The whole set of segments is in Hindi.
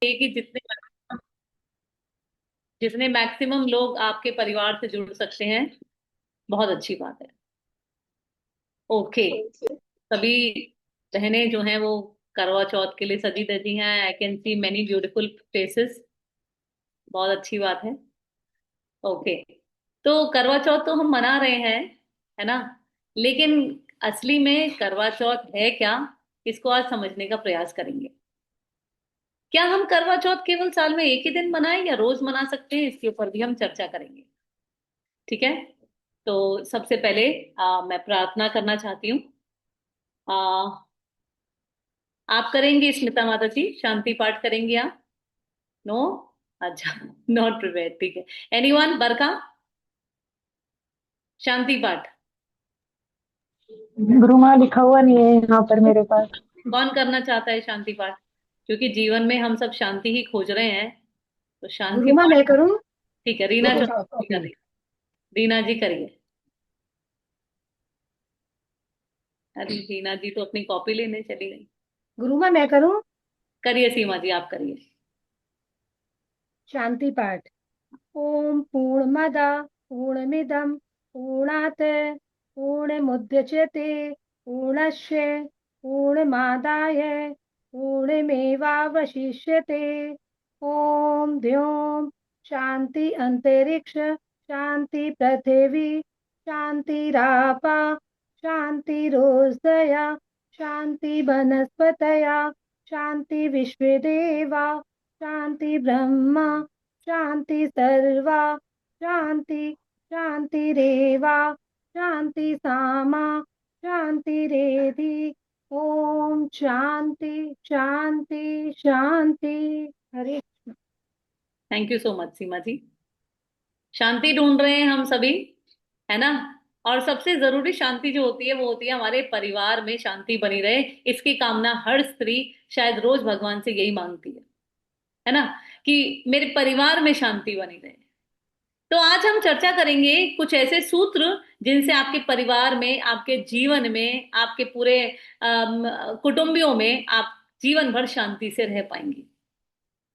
कि जितने मैक्सिमम लोग आपके परिवार से जुड़ सकते हैं, बहुत अच्छी बात है। ओके। सभी बहनें जो हैं वो करवा चौथ के लिए सजी धजी हैं। I can see many beautiful faces. बहुत अच्छी बात है। ओके। तो करवा चौथ तो हम मना रहे हैं, है ना? लेकिन असली में करवा चौथ है क्या, इसको आज समझने का प्रयास करेंगे। क्या हम करवा चौथ केवल साल में एक ही दिन मनाएं या रोज मना सकते हैं, इसके ऊपर भी हम चर्चा करेंगे। ठीक है। तो सबसे पहले मैं प्रार्थना करना चाहती हूँ। आ, आप करेंगे स्मिता माता जी, शांति पाठ करेंगे आप? नो? अच्छा। नॉट प्रिपेयर, ठीक है। एनीवन? बरका? शांति पाठ? गुरु माँ लिखा हुआ नहीं है यहाँ पर मेरे पास। कौन करना चाहता है शांति पाठ? क्योंकि जीवन में हम सब शांति ही खोज रहे हैं, तो शांति गुरु माँ मैं पाठ। करूँ? ठीक है, रीना चौधरी कर रही है। रीना जी करिए। अरे रीना जी तो अपनी कॉपी लेने चली गई। गुरु माँ मैं करूँ? करिए सीमा जी, आप करिए। शांति पाठ। ओम पूर्णमद पूर्णमिदम पूर्णात पूर्णमुदच्यते पूर्णस्य पूर्णमादाय पूर्णमेवावशिष्यते। ओम द्योम शांति अंतरिक्ष शांति पृथिवी शांति रापा शांति रोजदया शांति वनस्पतया शांति विश्वदेवा शांति ब्रह्मा शांति सर्वा शांति शांतिरेवा शांति सामा शांतिरेधि। ओम शांति शांति शांति। हरे। थैंक यू सो मच सीमा जी। शांति ढूंढ रहे हैं हम सभी, है ना? और सबसे जरूरी शांति जो होती है वो होती है हमारे परिवार में शांति बनी रहे। इसकी कामना हर स्त्री शायद रोज भगवान से यही मांगती है ना? कि मेरे परिवार में शांति बनी रहे। तो आज हम चर्चा करेंगे कुछ ऐसे सूत्र जिनसे आपके परिवार में, आपके जीवन में, आपके पूरे कुटुंबियों में आप जीवन भर शांति से रह पाएंगे।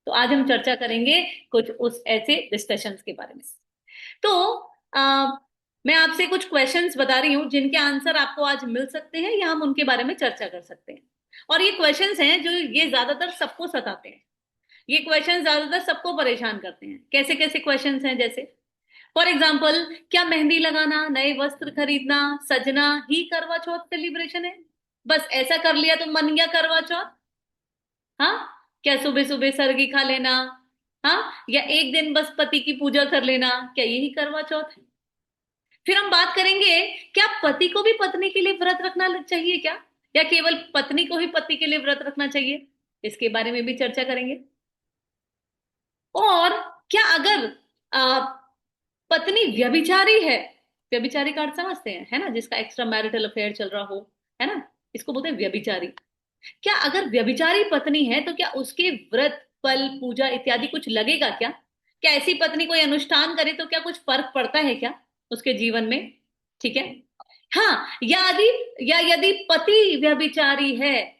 तो आज हम चर्चा करेंगे कुछ उस ऐसे डिस्कशंस के बारे में। तो आ, मैं आपसे कुछ क्वेश्चंस बता रही हूं जिनके आंसर आपको आज मिल सकते हैं या हम उनके बारे में चर्चा कर सकते हैं। और ये क्वेश्चंस हैं जो ये ज्यादातर सबको सताते हैं। ये क्वेश्चंस ज्यादातर सबको परेशान करते हैं। कैसे कैसे क्वेश्चंस हैं? जैसे फॉर एग्जाम्पल, क्या मेहंदी लगाना, नए वस्त्र खरीदना, सजना ही करवा चौथ सेलिब्रेशन है? बस ऐसा कर लिया तो मन गया करवा चौथ? हाँ। क्या सुबह सुबह सरगी खा लेना? हाँ। या एक दिन बस पति की पूजा कर लेना, क्या यही करवा चौथ है? फिर हम बात करेंगे, क्या पति को भी पत्नी के लिए व्रत रखना चाहिए क्या, या केवल पत्नी को ही पति के लिए व्रत रखना चाहिए? इसके बारे में भी चर्चा करेंगे। और क्या अगर आ, पत्नी व्यभिचारी है, व्यभिचारी का अर्थ समझते हैं, है ना? जिसका एक्स्ट्रा मैरिटल अफेयर चल रहा हो, है ना? इसको बोलते हैं व्यभिचारी। क्या अगर व्यभिचारी पत्नी है तो क्या उसके व्रत, फल, पूजा इत्यादि कुछ लगेगा क्या? क्या ऐसी पत्नी कोई अनुष्ठान करे तो क्या कुछ फर्क पड़ता है क्या उसके जीवन में? ठीक है। हाँ। यदि पति व्यभिचारी है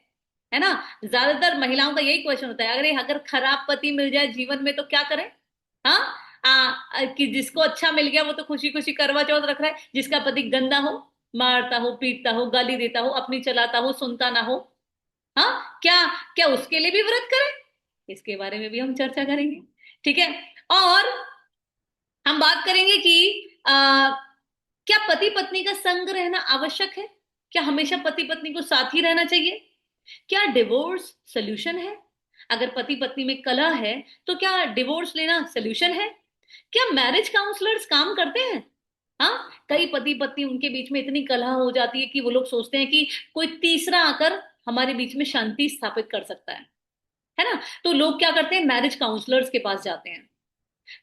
ना? ज्यादातर महिलाओं का यही क्वेश्चन होता है, अगर खराब पति मिल जाए जीवन में तो क्या करें? हाँ। कि जिसको अच्छा मिल गया वो तो खुशी खुशी करवा चौथ रख रहा है, जिसका पति गंदा हो, मारता हो, पीटता हो, गाली देता हो, अपनी चलाता हो, सुनता ना हो, हाँ, क्या क्या उसके लिए भी व्रत करें? इसके बारे में भी हम चर्चा करेंगे। ठीक है। और हम बात करेंगे कि क्या पति पत्नी का संग रहना आवश्यक है? क्या हमेशा पति पत्नी को साथ ही रहना चाहिए? क्या डिवोर्स सोल्यूशन है? अगर पति पत्नी में कलह है तो क्या डिवोर्स लेना सोल्यूशन है? क्या मैरिज काउंसलर्स काम करते हैं? हाँ। कई पति पत्नी, उनके बीच में इतनी कलह हो जाती है कि वो लोग सोचते हैं कि कोई तीसरा आकर हमारे बीच में शांति स्थापित कर सकता है ना? तो लोग क्या करते हैं, मैरिज काउंसलर्स के पास जाते हैं।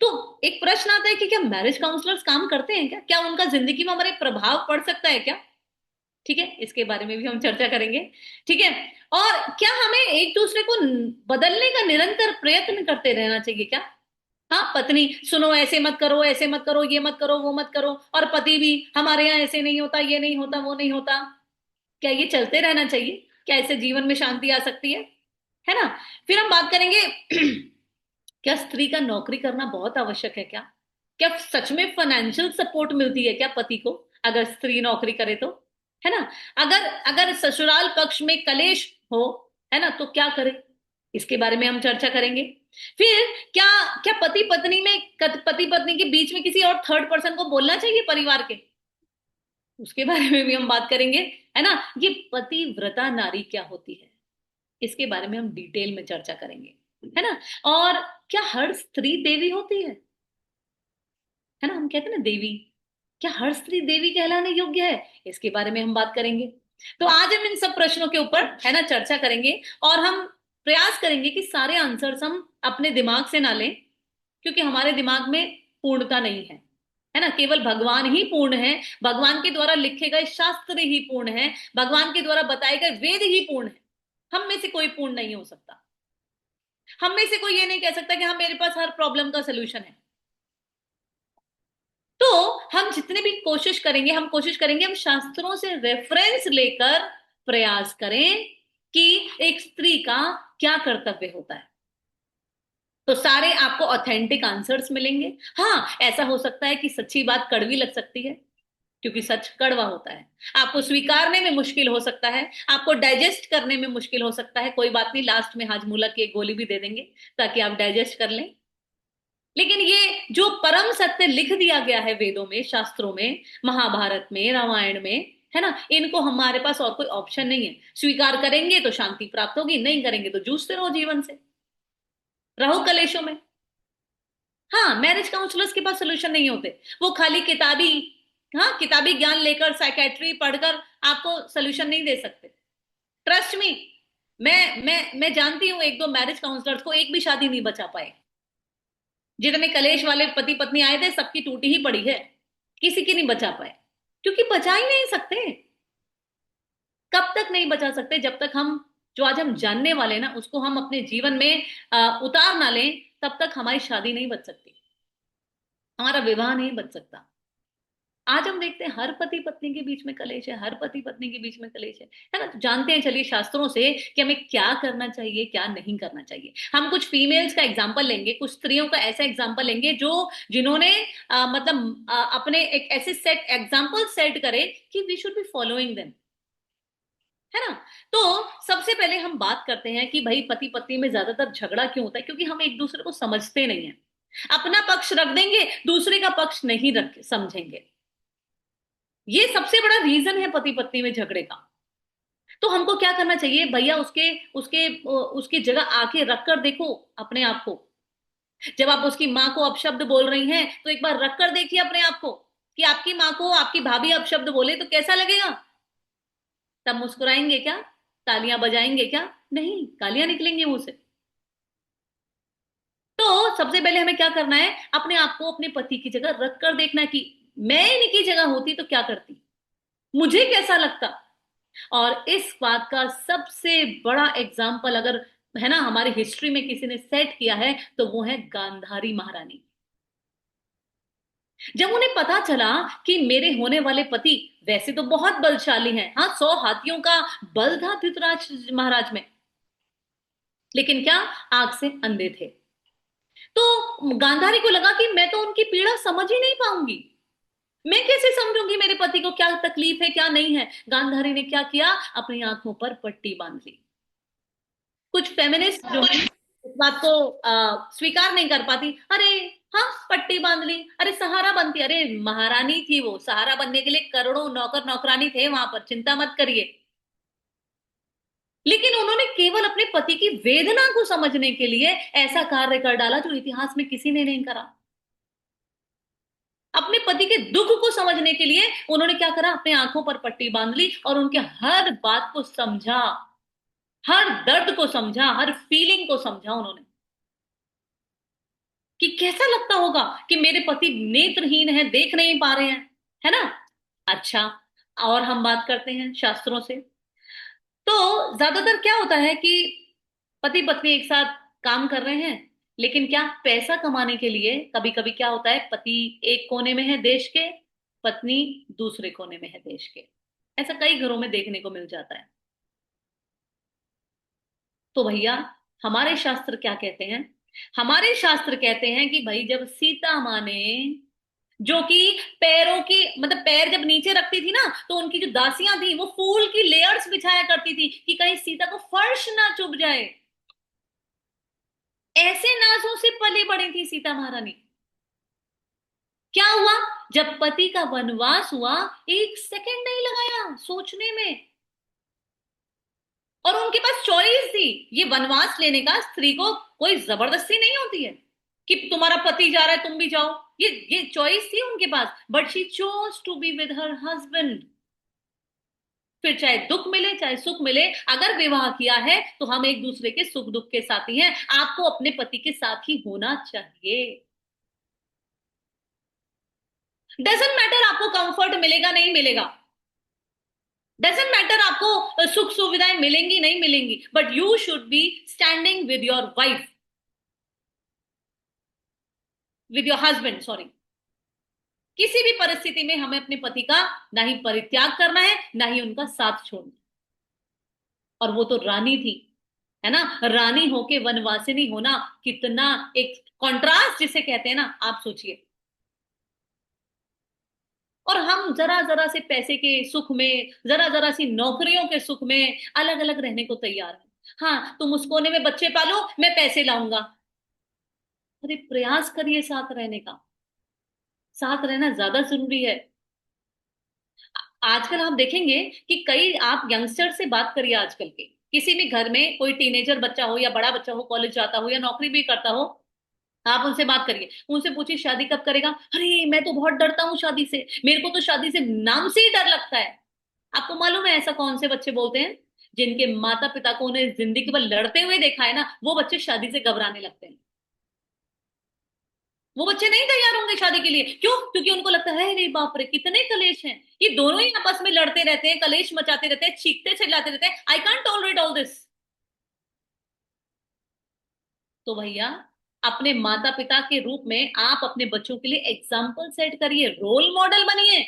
तो एक प्रश्न आता है कि क्या मैरिज काउंसलर्स काम करते हैं क्या? क्या उनका जिंदगी में हमारे प्रभाव पड़ सकता है क्या? ठीक है, इसके बारे में भी हम चर्चा करेंगे। ठीक है। और क्या हमें एक दूसरे को बदलने का निरंतर प्रयत्न करते रहना चाहिए क्या? हाँ, पत्नी सुनो ऐसे मत करो, ऐसे मत करो, ये मत करो, वो मत करो, और पति भी हमारे यहाँ ऐसे नहीं होता, ये नहीं होता, वो नहीं होता। क्या ये चलते रहना चाहिए? क्या इससे जीवन में शांति आ सकती है? है ना। फिर हम बात करेंगे क्या स्त्री का नौकरी करना बहुत आवश्यक है क्या? क्या सच में फाइनेंशियल सपोर्ट मिलती है क्या पति को अगर स्त्री नौकरी करे तो? है ना। अगर अगर ससुराल पक्ष में कलेश हो, है ना, तो क्या करे, इसके बारे में हम चर्चा करेंगे। फिर क्या क्या पति पत्नी के बीच में किसी और थर्ड पर्सन को बोलना चाहिए परिवार के, उसके बारे में भी हम बात करेंगे। है ना। ये पतिव्रता नारी क्या होती है, इसके बारे में हम डिटेल में चर्चा करेंगे। है ना। और क्या हर स्त्री देवी होती है ना, हम कहते हैं ना देवी, क्या हर स्त्री देवी कहलाने योग्य है, इसके बारे में हम बात करेंगे। तो आज हम इन सब प्रश्नों के ऊपर, है ना, चर्चा करेंगे। और हम प्रयास करेंगे कि सारे आंसर्स हम अपने दिमाग से ना लें, क्योंकि हमारे दिमाग में पूर्णता नहीं है ना। केवल भगवान ही पूर्ण है, भगवान के द्वारा लिखे गए शास्त्र ही पूर्ण है, भगवान के द्वारा बताए गए वेद ही पूर्ण है। हम में से कोई पूर्ण नहीं हो सकता। हम में से कोई ये नहीं कह सकता कि हाँ मेरे पास हर प्रॉब्लम का सोल्यूशन है। तो हम जितने भी कोशिश करेंगे, हम कोशिश करेंगे हम शास्त्रों से रेफरेंस लेकर प्रयास करें कि एक स्त्री का क्या कर्तव्य होता है। तो सारे आपको ऑथेंटिक आंसर्स मिलेंगे। हाँ, ऐसा हो सकता है कि सच्ची बात कड़वी लग सकती है, क्योंकि सच कड़वा होता है। आपको स्वीकारने में मुश्किल हो सकता है, आपको डाइजेस्ट करने में मुश्किल हो सकता है। कोई बात नहीं, लास्ट में हाजमूला की एक गोली भी दे देंगे ताकि आप डाइजेस्ट कर लें। लेकिन ये जो परम सत्य लिख दिया गया है वेदों में, शास्त्रों में, महाभारत में, रामायण में, है ना, इनको हमारे पास और कोई ऑप्शन नहीं है। स्वीकार करेंगे तो शांति प्राप्त होगी, नहीं करेंगे तो जूझते रहो जीवन से, रहो कलेशों में। हाँ, मैरिज काउंसलर्स के पास सोल्यूशन नहीं होते। वो खाली किताबी, हाँ, किताबी ज्ञान लेकर, साइकेट्री पढ़कर आपको सोल्यूशन नहीं दे सकते। ट्रस्ट मी, मैं जानती हूं एक दो मैरिज काउंसलर्स को, एक भी शादी नहीं बचा पाए। जितने कलेश वाले पति पत्नी आए थे सबकी टूटी ही पड़ी है, किसी की नहीं बचा पाए। क्योंकि बचा ही नहीं सकते। कब तक नहीं बचा सकते? जब तक हम, जो आज हम जानने वाले ना, उसको हम अपने जीवन में उतार ना लें, तब तक हमारी शादी नहीं बच सकती, हमारा विवाह नहीं बच सकता। आज हम देखते हैं हर पति पत्नी के बीच में कलेश है, हर पति पत्नी के बीच में कलेश है ना। तो जानते हैं चलिए शास्त्रों से कि हमें क्या करना चाहिए, क्या नहीं करना चाहिए। हम कुछ फीमेल्स का एग्जाम्पल लेंगे, कुछ स्त्रियों का ऐसा एग्जाम्पल लेंगे जो, जिन्होंने मतलब अपने एक ऐसे सेट एग्जाम्पल सेट करे कि we should be following them, है ना। तो सबसे पहले हम बात करते हैं कि भाई पति पत्नी में ज्यादातर झगड़ा क्यों होता है? क्योंकि हम एक दूसरे को समझते नहीं है। अपना पक्ष रख देंगे, दूसरे का पक्ष नहीं रख समझेंगे। ये सबसे बड़ा रीजन है पति पत्नी में झगड़े का। तो हमको क्या करना चाहिए भैया, उसके उसके उसकी जगह आके रख कर देखो अपने आप को। जब आप उसकी माँ को अपशब्द बोल रही हैं तो एक बार रख कर देखिए अपने आप को कि आपकी माँ को आपकी भाभी अपशब्द बोले तो कैसा लगेगा। तब मुस्कुराएंगे क्या? तालियां बजाएंगे क्या? नहीं, गालियां निकलेंगी मुंह से। तो सबसे पहले हमें क्या करना है, अपने आप को अपने पति की जगह रख कर देखना कि मैं इनकी जगह होती तो क्या करती, मुझे कैसा लगता। और इस बात का सबसे बड़ा एग्जाम्पल अगर, है ना, हमारी हिस्ट्री में किसी ने सेट किया है तो वो है गांधारी महारानी। जब उन्हें पता चला कि मेरे होने वाले पति वैसे तो बहुत बलशाली हैं, हाँ, 100 हाथियों का बल था धृतराष्ट्र महाराज में, लेकिन क्या, आंख से अंधे थे। तो गांधारी को लगा कि मैं तो उनकी पीड़ा समझ ही नहीं पाऊंगी, मैं कैसे समझूंगी मेरे पति को क्या तकलीफ है क्या नहीं है। गांधारी ने क्या किया, अपनी आंखों पर पट्टी बांध ली। कुछ फेमिनिस्ट जो है इस बात को स्वीकार नहीं कर पाती। अरे हाँ, पट्टी बांध ली, अरे सहारा बनती, अरे महारानी थी वो, सहारा बनने के लिए करोड़ों नौकर नौकरानी थे वहां पर, चिंता मत करिए। लेकिन उन्होंने केवल अपने पति की वेदना को समझने के लिए ऐसा कार्य कर डाला जो इतिहास में किसी ने नहीं करा। अपने पति के दुख को समझने के लिए उन्होंने क्या करा, अपने आंखों पर पट्टी बांध ली और उनके हर बात को समझा, हर दर्द को समझा, हर फीलिंग को समझा उन्होंने कि कैसा लगता होगा कि मेरे पति नेत्रहीन है, देख नहीं पा रहे हैं, है ना। अच्छा, और हम बात करते हैं शास्त्रों से। तो ज्यादातर क्या होता है कि पति पत्नी एक साथ काम कर रहे हैं, लेकिन क्या पैसा कमाने के लिए कभी कभी क्या होता है, पति एक कोने में है देश के, पत्नी दूसरे कोने में है देश के। ऐसा कई घरों में देखने को मिल जाता है। तो भैया हमारे शास्त्र क्या कहते हैं? हमारे शास्त्र कहते हैं कि भाई जब सीता माँ ने, जो कि पैरों की मतलब पैर जब नीचे रखती थी ना, तो उनकी जो दासियां थी वो फूल की लेयर्स बिछाया करती थी कि कहीं सीता को फर्श ना चुभ जाए। ऐसे नाजों से पली बड़ी थी सीता महारानी। क्या हुआ? जब पति का वनवास हुआ, एक सेकंड नहीं लगाया सोचने में। और उनके पास चॉइस थी। ये वनवास लेने का स्त्री को कोई जबरदस्ती नहीं होती है कि तुम्हारा पति जा रहा है तुम भी जाओ। ये चॉइस थी उनके पास, but she chose to be with her husband. फिर चाहे दुख मिले चाहे सुख मिले, अगर विवाह किया है तो हम एक दूसरे के सुख दुख के साथी हैं। आपको अपने पति के साथ ही होना चाहिए। डजेंट मैटर आपको कंफर्ट मिलेगा नहीं मिलेगा, डजेंट मैटर आपको सुख सुविधाएं मिलेंगी नहीं मिलेंगी, but you should B standing with your wife, with your husband sorry. किसी भी परिस्थिति में हमें अपने पति का ना ही परित्याग करना है ना ही उनका साथ छोड़ना। और वो तो रानी थी, है ना? रानी होके वनवासिनी होना कितना एक कॉन्ट्रास्ट जिसे कहते हैं ना, आप सोचिए। और हम जरा जरा से पैसे के सुख में, जरा जरा सी नौकरियों के सुख में अलग अलग रहने को तैयार हैं। हाँ, तुम उस कोने में बच्चे पालो, मैं पैसे लाऊंगा। अरे प्रयास करिए साथ रहने का। साथ रहना ज्यादा जरूरी है। आजकल आप देखेंगे कि कई, आप यंगस्टर से बात करिए आजकल के, किसी भी घर में कोई टीनेजर बच्चा हो या बड़ा बच्चा हो, कॉलेज जाता हो या नौकरी भी करता हो, आप उनसे बात करिए, उनसे पूछिए शादी कब करेगा। अरे मैं तो बहुत डरता हूँ शादी से, मेरे को तो शादी से नाम से ही डर लगता है। आपको मालूम है ऐसा कौन से बच्चे बोलते हैं? जिनके माता पिता को उन्हें जिंदगी भर लड़ते हुए देखा है ना, वो बच्चे शादी से घबराने लगते हैं। वो बच्चे नहीं तैयार होंगे शादी के लिए। क्यों? क्योंकि उनको लगता है अरे बाप रे कितने कलेश हैं, ये दोनों ही आपस में लड़ते रहते हैं, कलेश मचाते रहते हैं, चीखते चिल्लाते रहते हैं, I can't tolerate all this. तो भैया, अपने माता पिता के रूप में आप अपने बच्चों के लिए एग्जाम्पल सेट करिए, रोल मॉडल बनिए।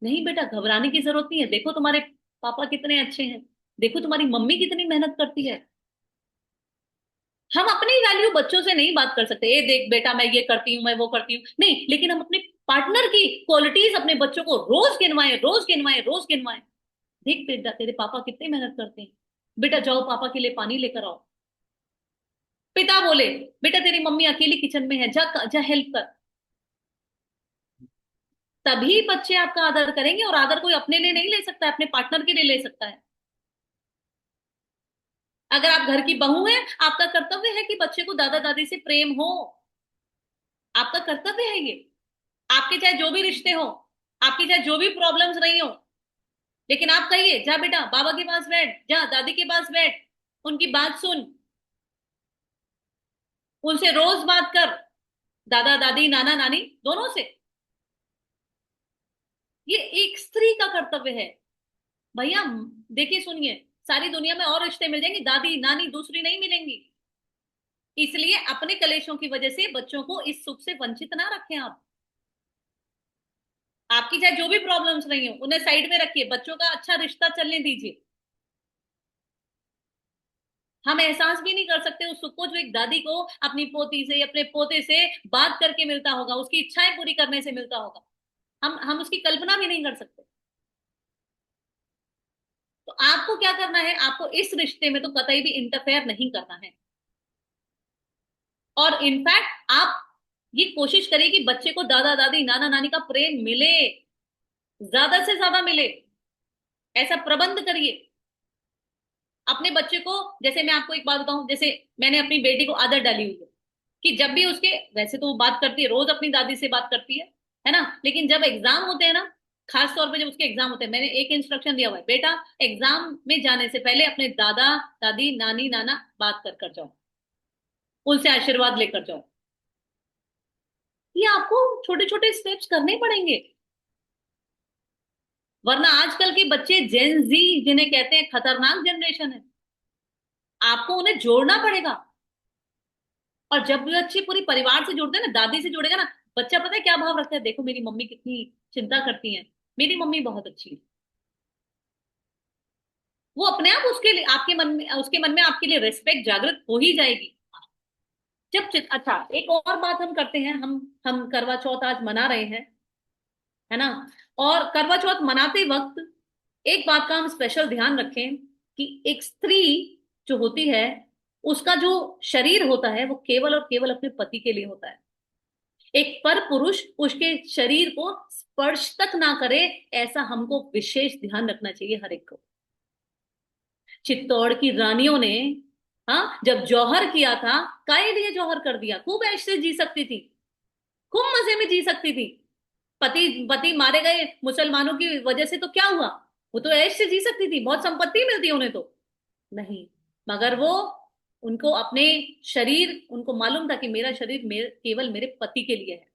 नहीं बेटा, घबराने की जरूरत नहीं है, देखो तुम्हारे पापा कितने अच्छे हैं, देखो तुम्हारी मम्मी कितनी मेहनत करती है। हम अपनी वैल्यू बच्चों से नहीं बात कर सकते, ए देख बेटा मैं ये करती हूँ मैं वो करती हूँ, नहीं, लेकिन हम अपने पार्टनर की क्वालिटीज अपने बच्चों को रोज गिनवाएं, रोज गिनवाएं, रोज गिनवाएं। देख बेटा तेरे पापा कितनी मेहनत करते हैं, बेटा जाओ पापा के लिए पानी लेकर आओ। पिता बोले बेटा तेरी मम्मी अकेली किचन में है, जा जा हेल्प कर। तभी बच्चे आपका आदर करेंगे। और आदर कोई अपने लिए नहीं ले सकता है, अपने पार्टनर के लिए ले सकता है। अगर आप घर की बहू हैं, आपका कर्तव्य है कि बच्चे को दादा दादी से प्रेम हो। आपका कर्तव्य है ये। आपके चाहे जो भी रिश्ते हो, आपकी चाहे जो भी प्रॉब्लम्स रही हो, लेकिन आप कहिए जा बेटा बाबा के पास बैठ, जा दादी के पास बैठ, उनकी बात सुन, उनसे रोज बात कर, दादा दादी नाना नानी दोनों से। ये एक स्त्री का कर्तव्य है भैया। देखिए सुनिए, सारी दुनिया में और रिश्ते मिल जाएंगे, दादी नानी दूसरी नहीं मिलेंगी। इसलिए अपने कलेशों की वजह से बच्चों को इस सुख से वंचित ना रखें आप। आपकी चाहे जो भी प्रॉब्लम्स रही हो उन्हें साइड में रखिए, बच्चों का अच्छा रिश्ता चलने दीजिए। हम एहसास भी नहीं कर सकते उस सुख को जो एक दादी को अपनी पोती से, अपने पोते से बात करके मिलता होगा, उसकी इच्छाएं पूरी करने से मिलता होगा। हम उसकी कल्पना भी नहीं कर सकते। तो आपको क्या करना है? आपको इस रिश्ते में तो कतई भी इंटरफेयर नहीं करना है। और इनफैक्ट आप ये कोशिश करिए कि बच्चे को दादा दादी नाना नानी का प्रेम मिले, ज्यादा से ज्यादा मिले। ऐसा प्रबंध करिए अपने बच्चे को। जैसे मैं आपको एक बात बताऊं, जैसे मैंने अपनी बेटी को आदत डाली हुई है कि जब भी उसके, वैसे तो वो बात करती है, रोज अपनी दादी से बात करती है ना, लेकिन जब एग्जाम होते हैं ना, खास तौर पे जब उसके एग्जाम होते हैं, मैंने एक इंस्ट्रक्शन दिया हुआ है, बेटा एग्जाम में जाने से पहले अपने दादा दादी नानी नाना बात कर कर जाओ, उनसे आशीर्वाद लेकर जाओ। ये आपको छोटे छोटे स्टेप्स करने पड़ेंगे, वरना आजकल के बच्चे जेन जी जिन्हें कहते हैं खतरनाक जनरेशन है, आपको उन्हें जोड़ना पड़ेगा। और जब भी बच्चे पूरी परिवार से जुड़ते हैं ना, दादी से जुड़ेगा ना, बच्चा पता है क्या भाव रखता है, देखो मेरी मम्मी कितनी चिंता करती है, मेरी मम्मी बहुत अच्छी है। वो अपने आप उसके लिए आपके मन में, उसके मन में आपके लिए रिस्पेक्ट जागृत हो ही जाएगी। जब अच्छा, एक और बात हम करते हैं, हम करवा चौथ आज मना रहे हैं, है ना। और करवा चौथ मनाते वक्त एक बात का हम स्पेशल ध्यान रखें कि एक स्त्री जो होती है, उसका जो शरीर होता है वो केवल और केवल अपने पति के लिए होता है। एक पर पुरुष उसके शरीर को स्पर्श तक ना करे, ऐसा हमको विशेष ध्यान रखना चाहिए हर एक को। चित्तौड़ की रानियों ने, हाँ, जब जौहर किया था, काहे लिए जौहर कर दिया? खूब ऐश से जी सकती थी, खूब मजे में जी सकती थी। पति पति मारे गए मुसलमानों की वजह से तो क्या हुआ? वो तो ऐश से जी सकती थी, बहुत संपत्ति मिलती है उन्हें तो। नहीं, मगर वो, उनको अपने शरीर, उनको मालूम था कि मेरा शरीर केवल मेरे पति के लिए है,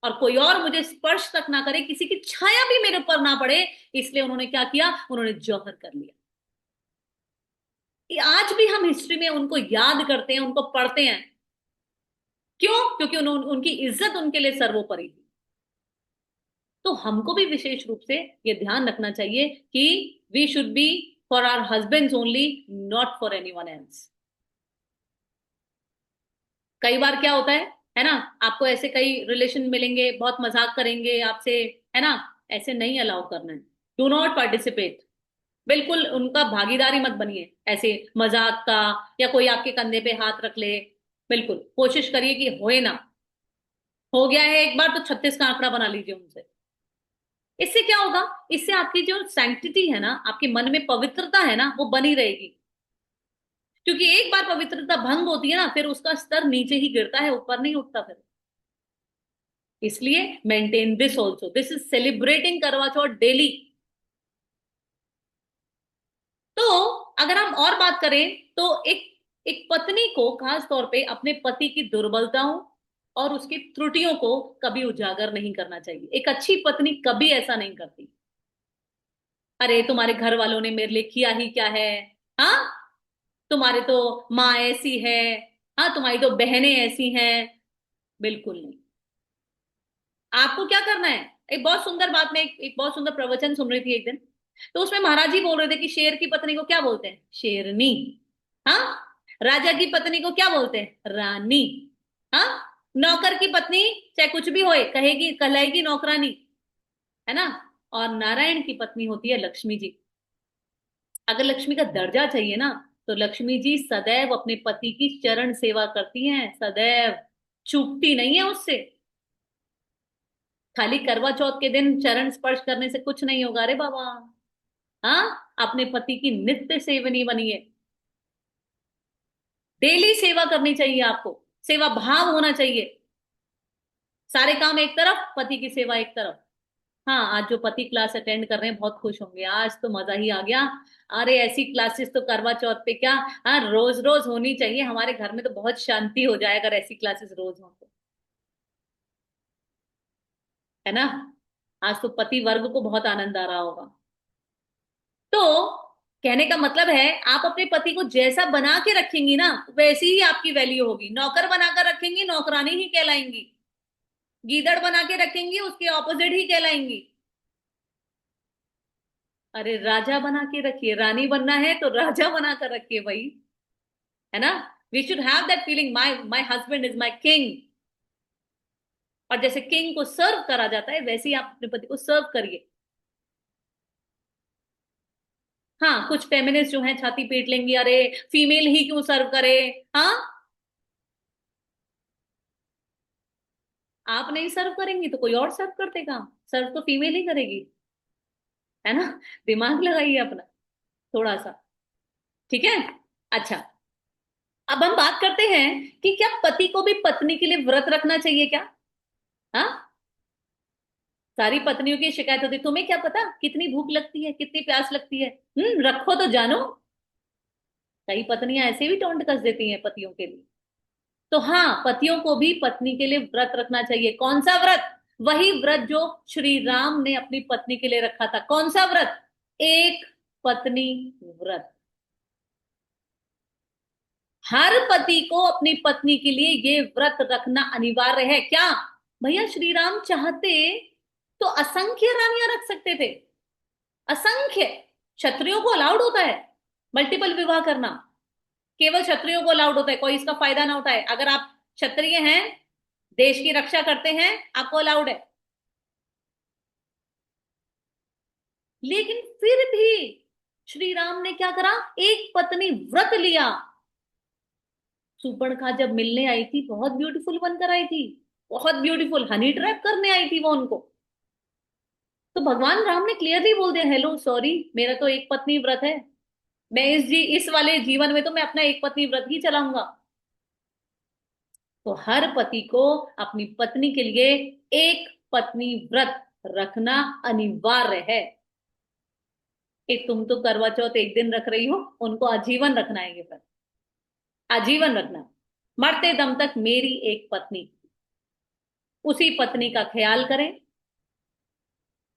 और कोई और मुझे स्पर्श तक ना करे, किसी की छाया भी मेरे ऊपर ना पड़े। इसलिए उन्होंने क्या किया? उन्होंने जौहर कर लिया। ये आज भी हम हिस्ट्री में उनको याद करते हैं, उनको पढ़ते हैं। क्यों? क्योंकि उनकी इज्जत उनके लिए सर्वोपरि थी। तो हमको भी विशेष रूप से ये ध्यान रखना चाहिए कि we should be for our husbands only, not for anyone else. कई बार क्या होता है ना, आपको ऐसे कई रिलेशन मिलेंगे, बहुत मजाक करेंगे आपसे, है ना। ऐसे नहीं अलाउ करना है। Do not participate. बिल्कुल उनका भागीदारी मत बनिए ऐसे मजाक का, या कोई आपके कंधे पे हाथ रख ले। बिल्कुल कोशिश करिए कि होए ना। हो गया है एक बार तो 36 का आंकड़ा बना लीजिए उनसे। इससे क्या होगा? इससे आपकी जो सैंक्टिटी है ना, आपके मन में पवित्रता है ना, वो बनी रहेगी। क्योंकि एक बार पवित्रता भंग होती है ना, फिर उसका स्तर नीचे ही गिरता है, ऊपर नहीं उठता फिर। इसलिए maintain this also, this is celebrating करवा चौथ डेली। तो अगर हम और बात करें तो एक एक पत्नी को खास तौर पे अपने पति की दुर्बलताओं और उसकी त्रुटियों को कभी उजागर नहीं करना चाहिए। एक अच्छी पत्नी कभी ऐसा नहीं करती। अरे तुम्हारे घर वालों ने मेरे लिए किया ही क्या है, हाँ, तुम्हारे तो माँ ऐसी है, हाँ, तुम्हारी तो बहनें ऐसी हैं। बिल्कुल नहीं। आपको क्या करना है? एक बहुत सुंदर बात में, एक बहुत सुंदर प्रवचन सुन रही थी एक दिन। तो उसमें महाराज जी बोल रहे थे कि शेर की पत्नी को क्या बोलते हैं? शेरनी। हाँ। राजा की पत्नी को क्या बोलते हैं? रानी। हाँ। नौकर की पत्नी चाहे कुछ भी होए, कहेगी, कहलाएगी नौकरानी, है ना। और नारायण की पत्नी होती है लक्ष्मी जी। अगर लक्ष्मी का दर्जा चाहिए ना, तो लक्ष्मी जी सदैव अपने पति की चरण सेवा करती हैं, सदैव चूकती नहीं है उससे। खाली करवा चौथ के दिन चरण स्पर्श करने से कुछ नहीं होगा रे बाबा। हाँ, अपने पति की नित्य सेवनी बनिए। डेली सेवा करनी चाहिए आपको, सेवा भाव होना चाहिए। सारे काम एक तरफ, पति की सेवा एक तरफ। हाँ, आज जो पति क्लास अटेंड कर रहे हैं बहुत खुश होंगे, आज तो मजा ही आ गया। अरे ऐसी क्लासेस तो करवा चौथ पे क्या, हाँ, रोज रोज होनी चाहिए। हमारे घर में तो बहुत शांति हो जाए अगर ऐसी क्लासेस रोज हो तो, है ना। आज तो पति वर्ग को बहुत आनंद आ रहा होगा। तो कहने का मतलब है, आप अपने पति को जैसा बना के रखेंगी ना, वैसी ही आपकी वैल्यू होगी। नौकर बनाकर रखेंगी, नौकरानी ही कहलाएंगी। गीदड़ बना के रखेंगी, उसके ऑपोजिट ही कहलाएंगी। अरे राजा बना के रखिए, रानी बनना है तो राजा बना कर रखिए भाई, है ना। We should have that feeling, my my husband is my king. और जैसे किंग को सर्व करा जाता है, वैसे ही आप अपने पति को सर्व करिए। हाँ, कुछ फेमिनिस्ट जो हैं छाती पीट लेंगी, अरे फीमेल ही क्यों सर्व करे। हाँ, आप नहीं सर्व करेंगी तो कोई और सर्व कर देगा। सर्व तो फीमेल ही करेगी, है ना। दिमाग लगाइए अपना थोड़ा सा। ठीक है। अच्छा, अब हम बात करते हैं कि क्या पति को भी पत्नी के लिए व्रत रखना चाहिए क्या? हाँ। सारी पत्नियों की शिकायत होती है, तुम्हें क्या पता कितनी भूख लगती है, कितनी प्यास लगती है। रखो तो जानो। कई पत्नियां ऐसे भी टोंट कस देती हैं पतियों के लिए। तो हाँ, पतियों को भी पत्नी के लिए व्रत रखना चाहिए। कौन सा व्रत? वही व्रत जो श्री राम ने अपनी पत्नी के लिए रखा था। कौन सा व्रत? एक पत्नी व्रत। हर पति को अपनी पत्नी के लिए ये व्रत रखना अनिवार्य है। क्या भैया, श्री राम चाहते तो असंख्य रानियां रख सकते थे, असंख्य। क्षत्रियों को अलाउड होता है, मल्टीपल विवाह करना केवल क्षत्रियों को अलाउड होता है, कोई इसका फायदा ना उठाए। अगर आप क्षत्रिय हैं, देश की रक्षा करते हैं, आपको अलाउड है। लेकिन फिर भी श्री राम ने क्या करा, एक पत्नी व्रत लिया। सुपर्णखा जब मिलने आई थी बहुत ब्यूटीफुल बनकर आई थी, बहुत ब्यूटीफुल, हनी ट्रैप करने आई थी वो उनको। तो भगवान राम ने क्लियरली बोल दिया, हेलो सॉरी, मेरा तो एक पत्नी व्रत है, मैं इस वाले जीवन में तो मैं अपना एक पत्नी व्रत ही चलाऊंगा। तो हर पति को अपनी पत्नी के लिए एक पत्नी व्रत रखना अनिवार्य है। कि तुम तो करवा चौथ एक दिन रख रही हो, उनको आजीवन रखना है ये व्रत, आजीवन रखना। मरते दम तक मेरी एक पत्नी, उसी पत्नी का ख्याल करें,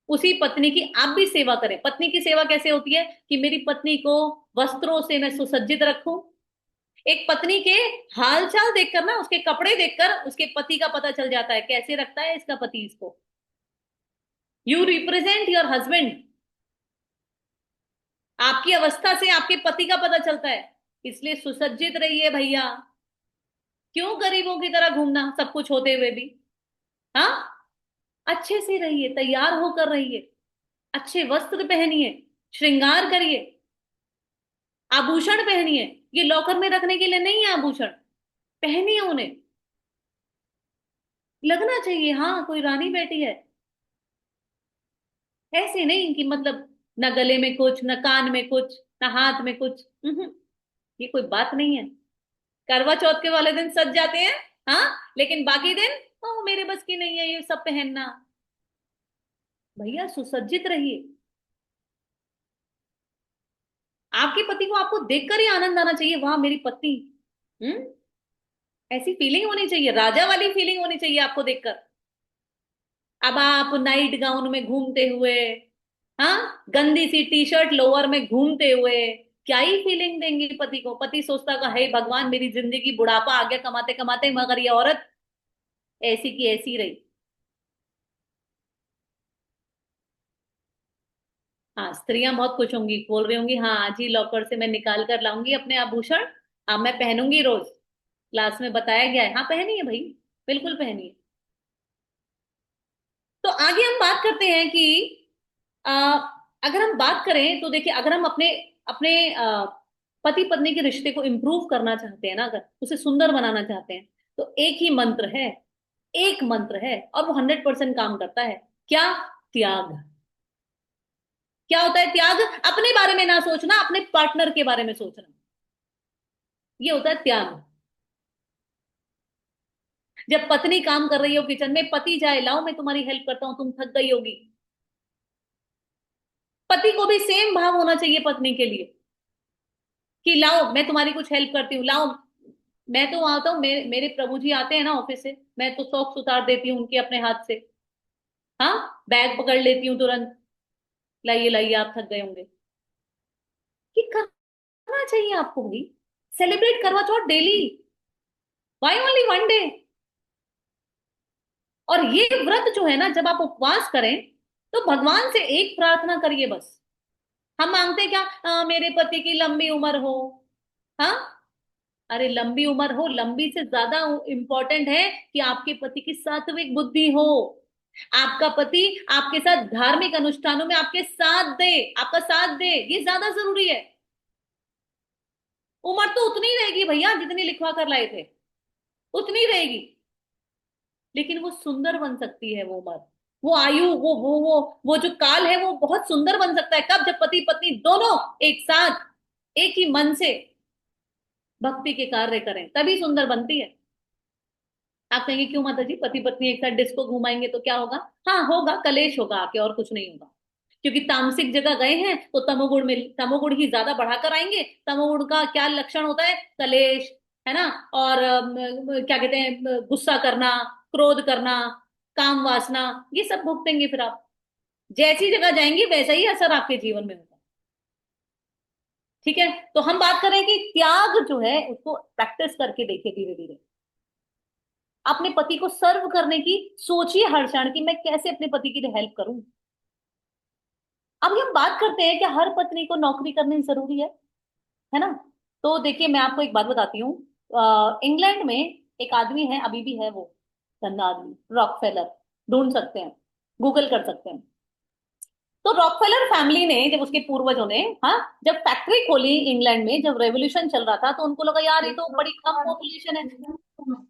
उसी पत्नी की आप भी सेवा करें। पत्नी की सेवा कैसे होती है कि मेरी पत्नी को वस्त्रों से मैं सुसज्जित रखूं। एक पत्नी के हाल चाल देखकर ना, उसके कपड़े देखकर उसके पति का पता चल जाता है कैसे रखता है इसका पति इसको। You represent your husband. आपकी अवस्था से आपके पति का पता चलता है, इसलिए सुसज्जित रहिए भैया। क्यों गरीबों की तरह घूमना सब कुछ होते हुए भी। हाँ, अच्छे से रहिए, तैयार होकर रहिए, अच्छे वस्त्र पहनिए, श्रृंगार करिए, आभूषण पहनिए। ये लॉकर में रखने के लिए नहीं है आभूषण, पहनिए उन्हें, लगना चाहिए हाँ कोई रानी बैठी है। ऐसे नहीं कि मतलब न गले में कुछ, न कान में कुछ, न हाथ में कुछ। ये कोई बात नहीं है। करवा चौथ के वाले दिन सज जाते हैं, हाँ, लेकिन बाकी दिन ओ मेरे बस की नहीं है ये सब पहनना। भैया सुसज्जित रहिए। आपके पति को आपको देखकर ही आनंद आना चाहिए, वाह मेरी पत्नी। हम्म, ऐसी फीलिंग होनी चाहिए, राजा वाली फीलिंग होनी चाहिए आपको देखकर। अब आप नाइट गाउन में घूमते हुए, हाँ, गंदी सी टी शर्ट लोअर में घूमते हुए क्या ही फीलिंग देंगे पति को। पति सोचता का हे भगवान मेरी जिंदगी बुढ़ापा आ गया कमाते कमाते, मगर ये औरत ऐसी की ऐसी रही। हाँ, स्त्रियां बहुत खुश होंगी, बोल रही होंगी हाँ आज ही लॉकर से मैं निकाल कर लाऊंगी अपने आभूषण, अब मैं पहनूंगी रोज। क्लास में बताया गया है, हाँ पहनिए भाई, बिल्कुल पहनिए। तो आगे हम बात करते हैं कि आ, अगर हम बात करें तो देखिए, अगर हम अपने अपने पति पत्नी के रिश्ते को इंप्रूव करना चाहते हैं ना, अगर उसे सुंदर बनाना चाहते हैं, तो एक ही मंत्र है, एक मंत्र है और वो 100% काम करता है। क्या? त्याग। क्या होता है त्याग? अपने बारे में ना सोचना, अपने पार्टनर के बारे में सोचना, ये होता है त्याग। जब पत्नी काम कर रही हो किचन में, पति जाए लाओ मैं तुम्हारी हेल्प करता हूं, तुम थक गई होगी, पति को भी सेम भाव होना चाहिए पत्नी के लिए कि लाओ मैं तुम्हारी कुछ हेल्प करती हूँ, लाओ। मैं तो आता हूँ, मेरे प्रभु जी आते हैं ना ऑफिस से, मैं तो सॉक्स उतार देती हूँ उनके अपने हाथ से, हाँ, बैग पकड़ लेती हूँ तुरंत, लाइए लाइए आप थक गए होंगे। ये करना चाहिए आपको भी। Celebrate Karwa Chauth daily, why only one day. और ये व्रत जो है ना, जब आप उपवास करें तो भगवान से एक प्रार्थना करिए बस। हम मांगते हैं क्या, मेरे पति की लंबी उम्र हो। हाँ, अरे लंबी उम्र हो, लंबी से ज्यादा इंपॉर्टेंट है कि आपके पति की सात्विक बुद्धि हो, आपका पति आपके साथ धार्मिक अनुष्ठानों में आपके साथ दे, आपका साथ दे, ये ज्यादा जरूरी है। उम्र तो उतनी ही रहेगी भैया जितनी लिखवा कर लाए थे, उतनी रहेगी, लेकिन वो सुंदर बन सकती है वो उम्र, वो आयु, वो जो काल है वो बहुत सुंदर बन सकता है। कब? जब पति पत्नी दोनों एक साथ, एक ही मन से भक्ति के कार्य करें, तभी सुंदर बनती है। आप कहेंगे क्यों माता जी, पति पत्नी एक साथ डिस्को घुमाएंगे तो क्या होगा? हाँ होगा, कलेश होगा आके, और कुछ नहीं होगा। क्योंकि तामसिक जगह गए हैं तो तमोगुण में, तमोगुण ही ज्यादा बढ़ाकर आएंगे। तमोगुण का क्या लक्षण होता है? कलेश, है ना, और क्या कहते हैं, गुस्सा करना, क्रोध करना, काम वासना, ये सब भुगतेंगे फिर आप। जैसी जगह जाएंगे वैसा ही असर आपके जीवन में होगा। ठीक है, तो हम बात कर रहे हैं कि त्याग जो है उसको प्रैक्टिस करके देखिए धीरे धीरे। अपने पति को सर्व करने की सोचिए हर क्षण कि मैं कैसे अपने पति की हेल्प करूं। अब हम बात करते हैं कि हर पत्नी को नौकरी करनी जरूरी है। है ना। तो देखिए मैं आपको एक बात बताती हूँ। इंग्लैंड में एक आदमी है, अभी भी है वो, गंदा आदमी, रॉकफेलर, ढूंढ सकते हैं, गूगल कर सकते हैं। तो रॉकफेलर फैमिली ने, जब उसके पूर्वजों ने, हाँ, जब फैक्ट्री खोली इंग्लैंड में, जब रेवोल्यूशन चल रहा था, तो उनको लगा यार ये तो बड़ी कम पॉपुलेशन है।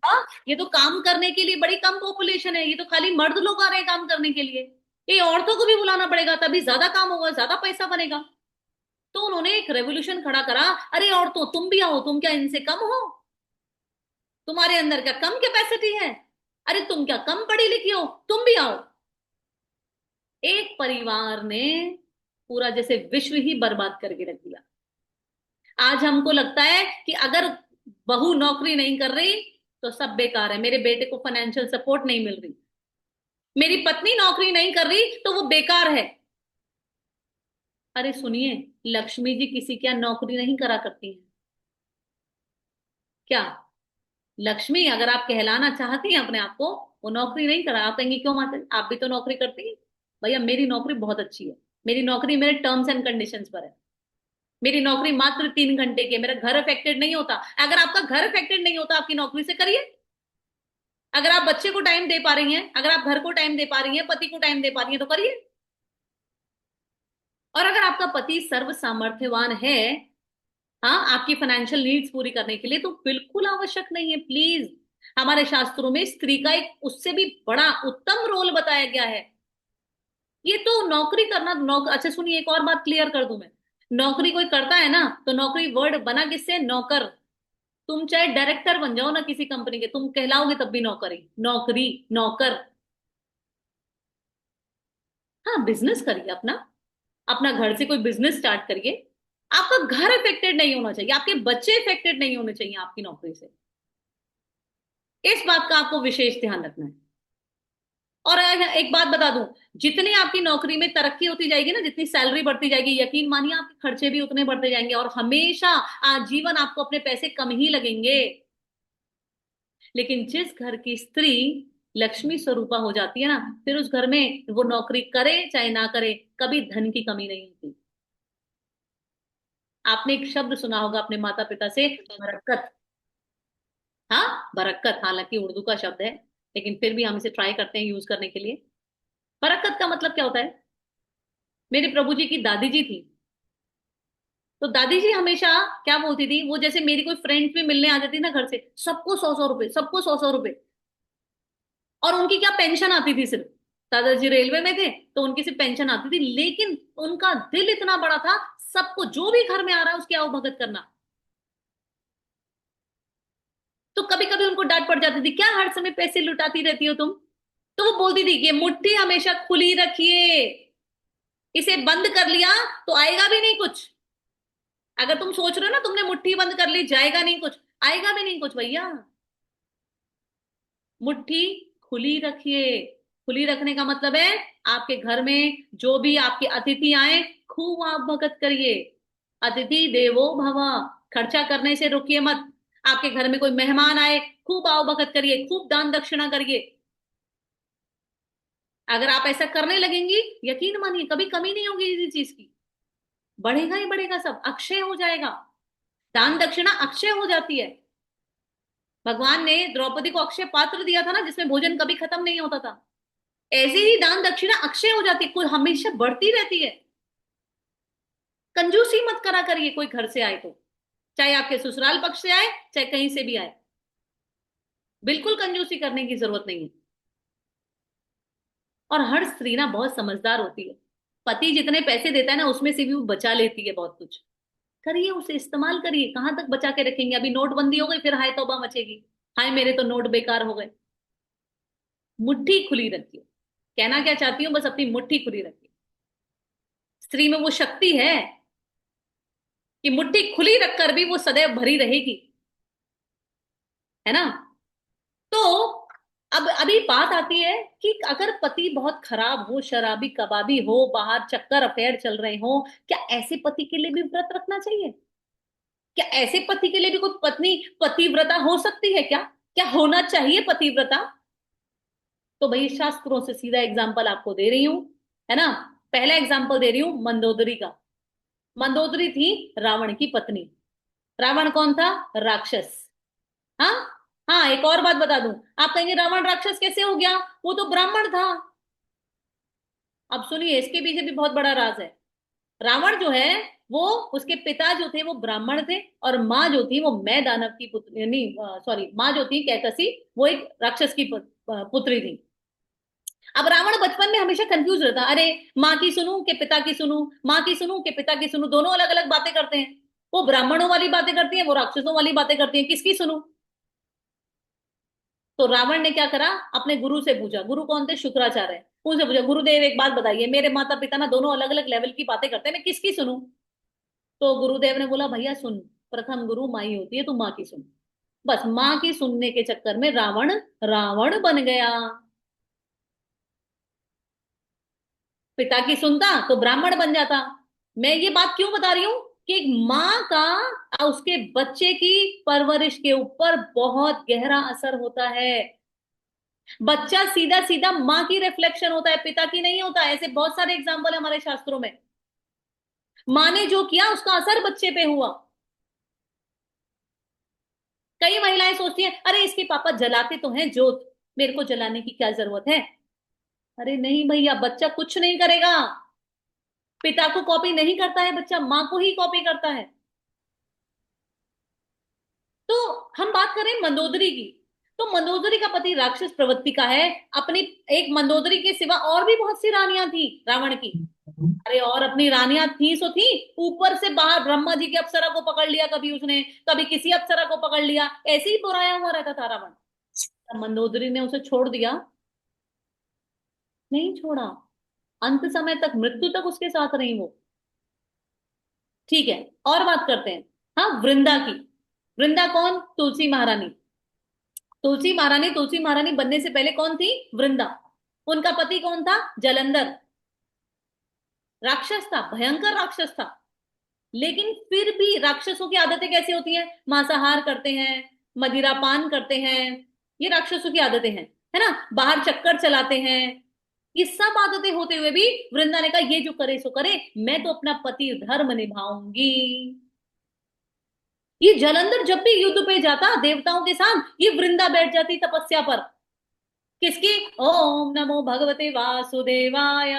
हाँ, ये तो काम करने के लिए बड़ी कम पॉपुलेशन है, ये तो खाली मर्द लोग आ रहे हैं काम करने के लिए, ये औरतों को भी बुलाना पड़ेगा, तभी ज्यादा काम होगा, ज्यादा पैसा बनेगा। तो उन्होंने एक रेवोल्यूशन खड़ा करा, अरे औरतों तुम भी आओ, तुम क्या इनसे कम हो, तुम्हारे अंदर क्या कम कैपेसिटी है, अरे तुम क्या कम पढ़ी लिखी हो, तुम भी आओ। एक परिवार ने पूरा जैसे विश्व ही बर्बाद करके रख दिया। आज हमको लगता है कि अगर बहू नौकरी नहीं कर रही तो सब बेकार है, मेरे बेटे को फाइनेंशियल सपोर्ट नहीं मिल रही, मेरी पत्नी नौकरी नहीं कर रही तो वो बेकार है। अरे सुनिए, लक्ष्मी जी किसी क्या नौकरी नहीं करा करती हैं क्या? लक्ष्मी अगर आप कहलाना चाहती हैं अपने आप को, वो नौकरी नहीं करा। आप कहेंगे क्यों माता जी, आप भी तो नौकरी करती हैं। भैया मेरी नौकरी बहुत अच्छी है, मेरी नौकरी मेरे टर्म्स एंड कंडीशंस पर है, मेरी नौकरी मात्र 3 घंटे की है, मेरा घर अफेक्टेड नहीं होता। अगर आपका घर अफेक्टेड नहीं होता आपकी नौकरी से करिए। अगर आप बच्चे को टाइम दे पा रही हैं, अगर आप घर को टाइम दे पा रही हैं, पति को टाइम दे पा रही हैं, तो करिए। और अगर आपका पति सर्व सामर्थ्यवान है, हाँ, आपकी फाइनेंशियल नीड्स पूरी करने के लिए, तो बिल्कुल आवश्यक नहीं है प्लीज। हमारे शास्त्रों में स्त्री का एक उससे भी बड़ा उत्तम रोल बताया गया है। ये तो नौकरी करना, अच्छा सुनिए, एक और बात क्लियर कर दूं मैं। नौकरी कोई करता है ना, तो नौकरी वर्ड बना किससे, नौकर। तुम चाहे डायरेक्टर बन जाओ ना किसी कंपनी के, तुम कहलाओगे तब भी नौकरी, नौकरी, नौकर। हाँ, बिजनेस करिए अपना, अपना घर से कोई बिजनेस स्टार्ट करिए। आपका घर इफेक्टेड नहीं होना चाहिए, आपके बच्चे इफेक्टेड नहीं होने चाहिए आपकी नौकरी से। इस बात का आपको विशेष ध्यान रखना है। और एक बात बता दूं, जितनी आपकी नौकरी में तरक्की होती जाएगी ना, जितनी सैलरी बढ़ती जाएगी, यकीन मानिए आपके खर्चे भी उतने बढ़ते जाएंगे, और हमेशा आजीवन आपको अपने पैसे कम ही लगेंगे। लेकिन जिस घर की स्त्री लक्ष्मी स्वरूपा हो जाती है ना, फिर उस घर में वो नौकरी करे चाहे ना करे, कभी धन की कमी नहीं होती। आपने एक शब्द सुना होगा अपने माता पिता से, बरकत। हाँ, बरकत, हालांकि उर्दू का शब्द है, लेकिन फिर भी हम इसे ट्राई करते हैं यूज करने के लिए। बरकत का मतलब क्या होता है? मेरे प्रभु जी की दादी जी थी, तो दादी जी हमेशा क्या बोलती थी, वो जैसे मेरी कोई फ्रेंड भी मिलने आ जाती ना घर से, सबको 100-100 रुपए, सबको 100-100 रुपए। और उनकी क्या पेंशन आती थी सिर्फ, दादाजी रेलवे में थे तो उनकी सिर्फ पेंशन आती थी, लेकिन उनका दिल इतना बड़ा था, सबको जो भी घर में आ रहा है उसकी आवभगत करना। तो कभी कभी उनको डांट पड़ जाती थी, क्या हर समय पैसे लुटाती रहती हो तुम। तो वो बोलती थी कि मुट्ठी हमेशा खुली रखिए, इसे बंद कर लिया तो आएगा भी नहीं कुछ। अगर तुम सोच रहे हो ना तुमने मुट्ठी बंद कर ली जाएगा नहीं कुछ, आएगा भी नहीं कुछ भैया। मुट्ठी खुली रखिए। खुली रखने का मतलब है आपके घर में जो भी आपके अतिथि आए, खूब आप भगत करिए। अतिथि देवो भव, खर्चा करने से रुकिए मत। आपके घर में कोई मेहमान आए, खूब आओ भगत करिए, खूब दान दक्षिणा करिए। अगर आप ऐसा करने लगेंगी, यकीन मानिए कभी कमी नहीं होगी किसी चीज की, बढ़ेगा ही बढ़ेगा, सब अक्षय हो जाएगा। दान दक्षिणा अक्षय हो जाती है। भगवान ने द्रौपदी को अक्षय पात्र दिया था ना, जिसमें भोजन कभी खत्म नहीं होता था। ऐसे ही दान दक्षिणा अक्षय हो जाती है, कोई हमेशा बढ़ती रहती है। कंजूसी मत करा करिए कोई घर से आए तो, चाहे आपके ससुराल पक्ष से आए चाहे कहीं से भी आए, बिल्कुल कंजूसी करने की जरूरत नहीं है। और हर स्त्री ना बहुत समझदार होती है, पति जितने पैसे देता है ना उसमें से भी वो बचा लेती है बहुत कुछ। करिए, उसे इस्तेमाल करिए, कहां तक बचा के रखेंगे? अभी नोटबंदी हो गई फिर हाय तौबा मचेगी, हाय मेरे तो नोट बेकार हो गए। मुट्ठी खुली रखिए। कहना क्या चाहती हूँ, बस अपनी मुट्ठी खुली रखिए। स्त्री में वो शक्ति है कि मुट्ठी खुली रखकर भी वो सदैव भरी रहेगी, है ना। तो अब अभी बात आती है कि अगर पति बहुत खराब हो, शराबी कबाबी हो, बाहर चक्कर अफेयर चल रहे हो, क्या ऐसे पति के लिए भी व्रत रखना चाहिए? क्या ऐसे पति के लिए भी कोई पत्नी पतिव्रता हो सकती है क्या? क्या होना चाहिए पतिव्रता? तो भाई शास्त्रों से सीधा एग्जाम्पल आपको दे रही हूं, है ना। पहला एग्जाम्पल दे रही हूं मंदोदरी का। मंदोदरी थी रावण की पत्नी। रावण कौन था? राक्षस। हाँ। हाँ, एक और बात बता दूं, आप कहेंगे रावण राक्षस कैसे हो गया, वो तो ब्राह्मण था। अब सुनिए, इसके पीछे भी बहुत बड़ा राज है। रावण जो है, वो, उसके पिता जो थे वो ब्राह्मण थे, और माँ जो थी वो मैं दानव की पुत्री, नहीं सॉरी, माँ जो थी कैकसी, वो एक राक्षस की पुत्री थी। अब रावण बचपन में हमेशा कंफ्यूज रहता, अरे माँ की सुनूं कि पिता की सुनूं, माँ की सुनूं कि पिता की सुनूं, दोनों अलग अलग बातें करते हैं। वो ब्राह्मणों वाली बातें करती है, वो राक्षसों वाली बातें करती है, किसकी सुनूं? तो रावण ने क्या करा, अपने गुरु से पूछा, गुरु कौन थे? शुक्राचार्य। उनसे पूछा, गुरुदेव एक बात बताइए, मेरे माता पिता ना दोनों अलग अलग लेवल की बातें करते हैं, मैं किसकी सुनूं? तो गुरुदेव ने बोला, भैया सुन, प्रथम गुरु माँ ही होती है, तू माँ की सुन। बस माँ की सुनने के चक्कर में रावण रावण बन गया। पिता की सुनता तो ब्राह्मण बन जाता। मैं ये बात क्यों बता रही हूं कि एक माँ का उसके बच्चे की परवरिश के ऊपर बहुत गहरा असर होता है। बच्चा सीधा सीधा माँ की रिफ्लेक्शन होता है, पिता की नहीं होता। ऐसे बहुत सारे एग्जाम्पल है हमारे शास्त्रों में। माँ ने जो किया उसका असर बच्चे पे हुआ। कई महिलाएं सोचती हैं, अरे इसके पापा जलाते तो हैं जोत, मेरे को जलाने की क्या जरूरत है? अरे नहीं भैया, बच्चा कुछ नहीं करेगा। पिता को कॉपी नहीं करता है बच्चा, माँ को ही कॉपी करता है। तो हम बात करें मंदोदरी की, तो मंदोदरी का पति राक्षस प्रवृत्ति का है। अपनी, एक मंदोदरी के सिवा और भी बहुत सी रानियां थी रावण की। अरे और अपनी रानियां थी सो थी, ऊपर से बाहर ब्रह्मा जी की अप्सरा को पकड़ लिया कभी उसने, कभी किसी अप्सरा को पकड़ लिया, ऐसे ही बुराया हुआ रहता था रावण। तब मंदोदरी ने उसे छोड़ दिया? नहीं छोड़ा। अंत समय तक, मृत्यु तक उसके साथ रही वो। ठीक है, और बात करते हैं। हाँ, वृंदा की। वृंदा कौन? तुलसी महारानी। तुलसी महारानी बनने से पहले कौन थी? वृंदा। उनका पति कौन था? जलंधर। राक्षस था, भयंकर राक्षस था। लेकिन फिर भी राक्षसों की आदतें कैसी होती हैं? मांसाहार करते हैं, मदिरा पान करते हैं, ये राक्षसों की आदतें हैं, है ना। बाहर चक्कर चलाते हैं। ये सब आदतें होते हुए भी वृंदा ने कहा, ये जो करे सो करे, मैं तो अपना पति धर्म निभाऊंगी। ये जलंधर जब भी युद्ध पे जाता देवताओं के साथ, ये वृंदा बैठ जाती तपस्या पर। किसकी? ओम नमो भगवते वासुदेवाय,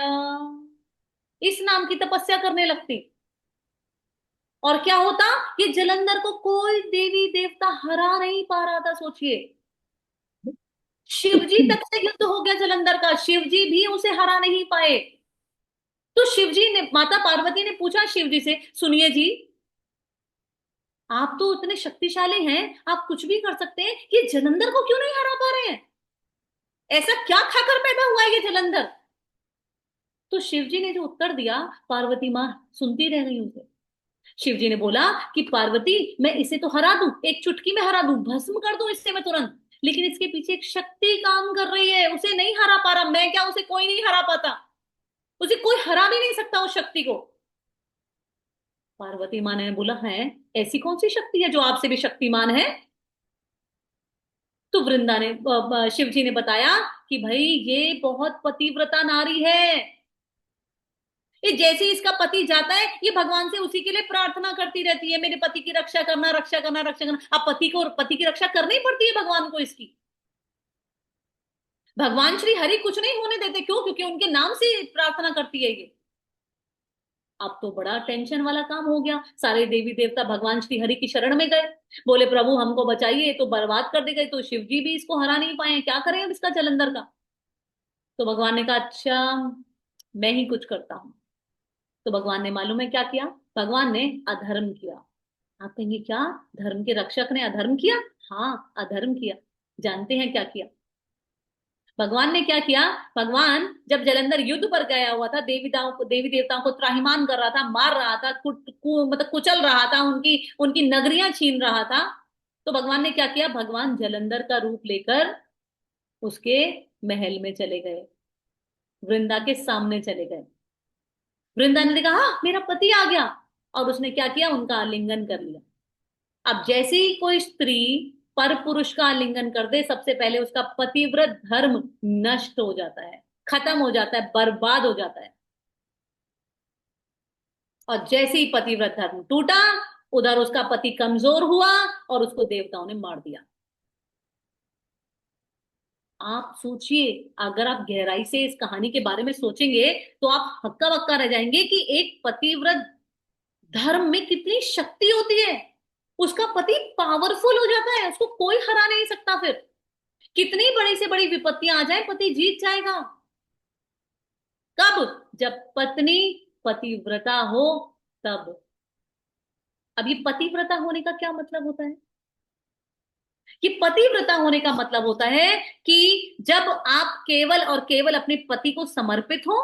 इस नाम की तपस्या करने लगती। और क्या होता? ये जलंधर को कोई देवी देवता हरा नहीं पा रहा था, सोचिए। शिवजी तक से युद्ध हो गया जलंधर का, शिवजी भी उसे हरा नहीं पाए। तो शिवजी ने, माता पार्वती ने पूछा शिवजी से, सुनिए जी, आप तो इतने शक्तिशाली हैं, आप कुछ भी कर सकते हैं, ये जलंधर को क्यों नहीं हरा पा रहे हैं? ऐसा क्या खाकर पैदा हुआ है ये जलंधर? तो शिवजी ने जो उत्तर दिया, पार्वती माँ सुनती रह गई उसे। शिवजी ने बोला कि पार्वती, मैं इसे तो हरा दूं, एक चुटकी में हरा दूं, भस्म कर दूं इससे मैं तुरंत, लेकिन इसके पीछे एक शक्ति काम कर रही है, उसे नहीं हरा पा रहा। मैं क्या, उसे कोई नहीं हरा पाता, उसे कोई हरा भी नहीं सकता उस शक्ति को। पार्वती माँ ने बोला, है ऐसी कौन सी शक्ति है जो आपसे भी शक्तिमान है? तो वृंदा ने, शिव जी ने बताया कि भाई ये बहुत पतिव्रता नारी है। ये जैसे ही इसका पति जाता है, ये भगवान से उसी के लिए प्रार्थना करती रहती है, मेरे पति की रक्षा करना, रक्षा करना, रक्षा करना। अब पति की रक्षा करनी पड़ती है भगवान को इसकी। भगवान श्री हरि कुछ नहीं होने देते, क्यों? क्योंकि उनके नाम से प्रार्थना करती है ये। अब तो बड़ा टेंशन वाला काम हो गया, सारे देवी देवता भगवान श्री हरि की शरण में गए, बोले प्रभु हमको बताइए, तो बर्बाद कर दे गए, तो शिव जी भी इसको हरा नहीं पाए, क्या करें अब इसका जलंधर का? तो भगवान ने कहा, अच्छा मैं ही कुछ करता हूं। तो भगवान ने मालूम है क्या किया? भगवान ने अधर्म किया। आप कहेंगे क्या, धर्म के रक्षक ने अधर्म किया? हाँ, अधर्म किया। जानते हैं क्या किया? भगवान ने क्या किया? भगवान जब जलंधर युद्ध पर गया हुआ था, देवी देवताओं को त्राहिमाम कर रहा था, मार रहा था, मतलब कुचल रहा था, उनकी उनकी नगरियां छीन रहा था। तो भगवान ने क्या किया? भगवान जलंधर का रूप लेकर उसके महल में चले गए, वृंदा के सामने चले गए। वृंदा ने देखा, हाँ मेरा पति आ गया, और उसने क्या किया? उनका आलिंगन कर लिया। अब जैसे ही कोई स्त्री पर पुरुष का आलिंगन कर दे, सबसे पहले उसका पतिव्रत धर्म नष्ट हो जाता है, खत्म हो जाता है, बर्बाद हो जाता है। और जैसे ही पतिव्रत धर्म टूटा, उधर उसका पति कमजोर हुआ और उसको देवताओं ने मार दिया। आप सोचिए, अगर आप गहराई से इस कहानी के बारे में सोचेंगे तो आप हक्का बक्का रह जाएंगे कि एक पतिव्रत धर्म में कितनी शक्ति होती है। उसका पति पावरफुल हो जाता है, उसको कोई हरा नहीं सकता। फिर कितनी बड़ी से बड़ी विपत्तियां आ जाए, पति जीत जाएगा। कब? जब पत्नी पतिव्रता हो, तब। अब ये पतिव्रता होने का क्या मतलब होता है? कि पतिव्रता होने का मतलब होता है कि जब आप केवल और केवल अपने पति को समर्पित हो,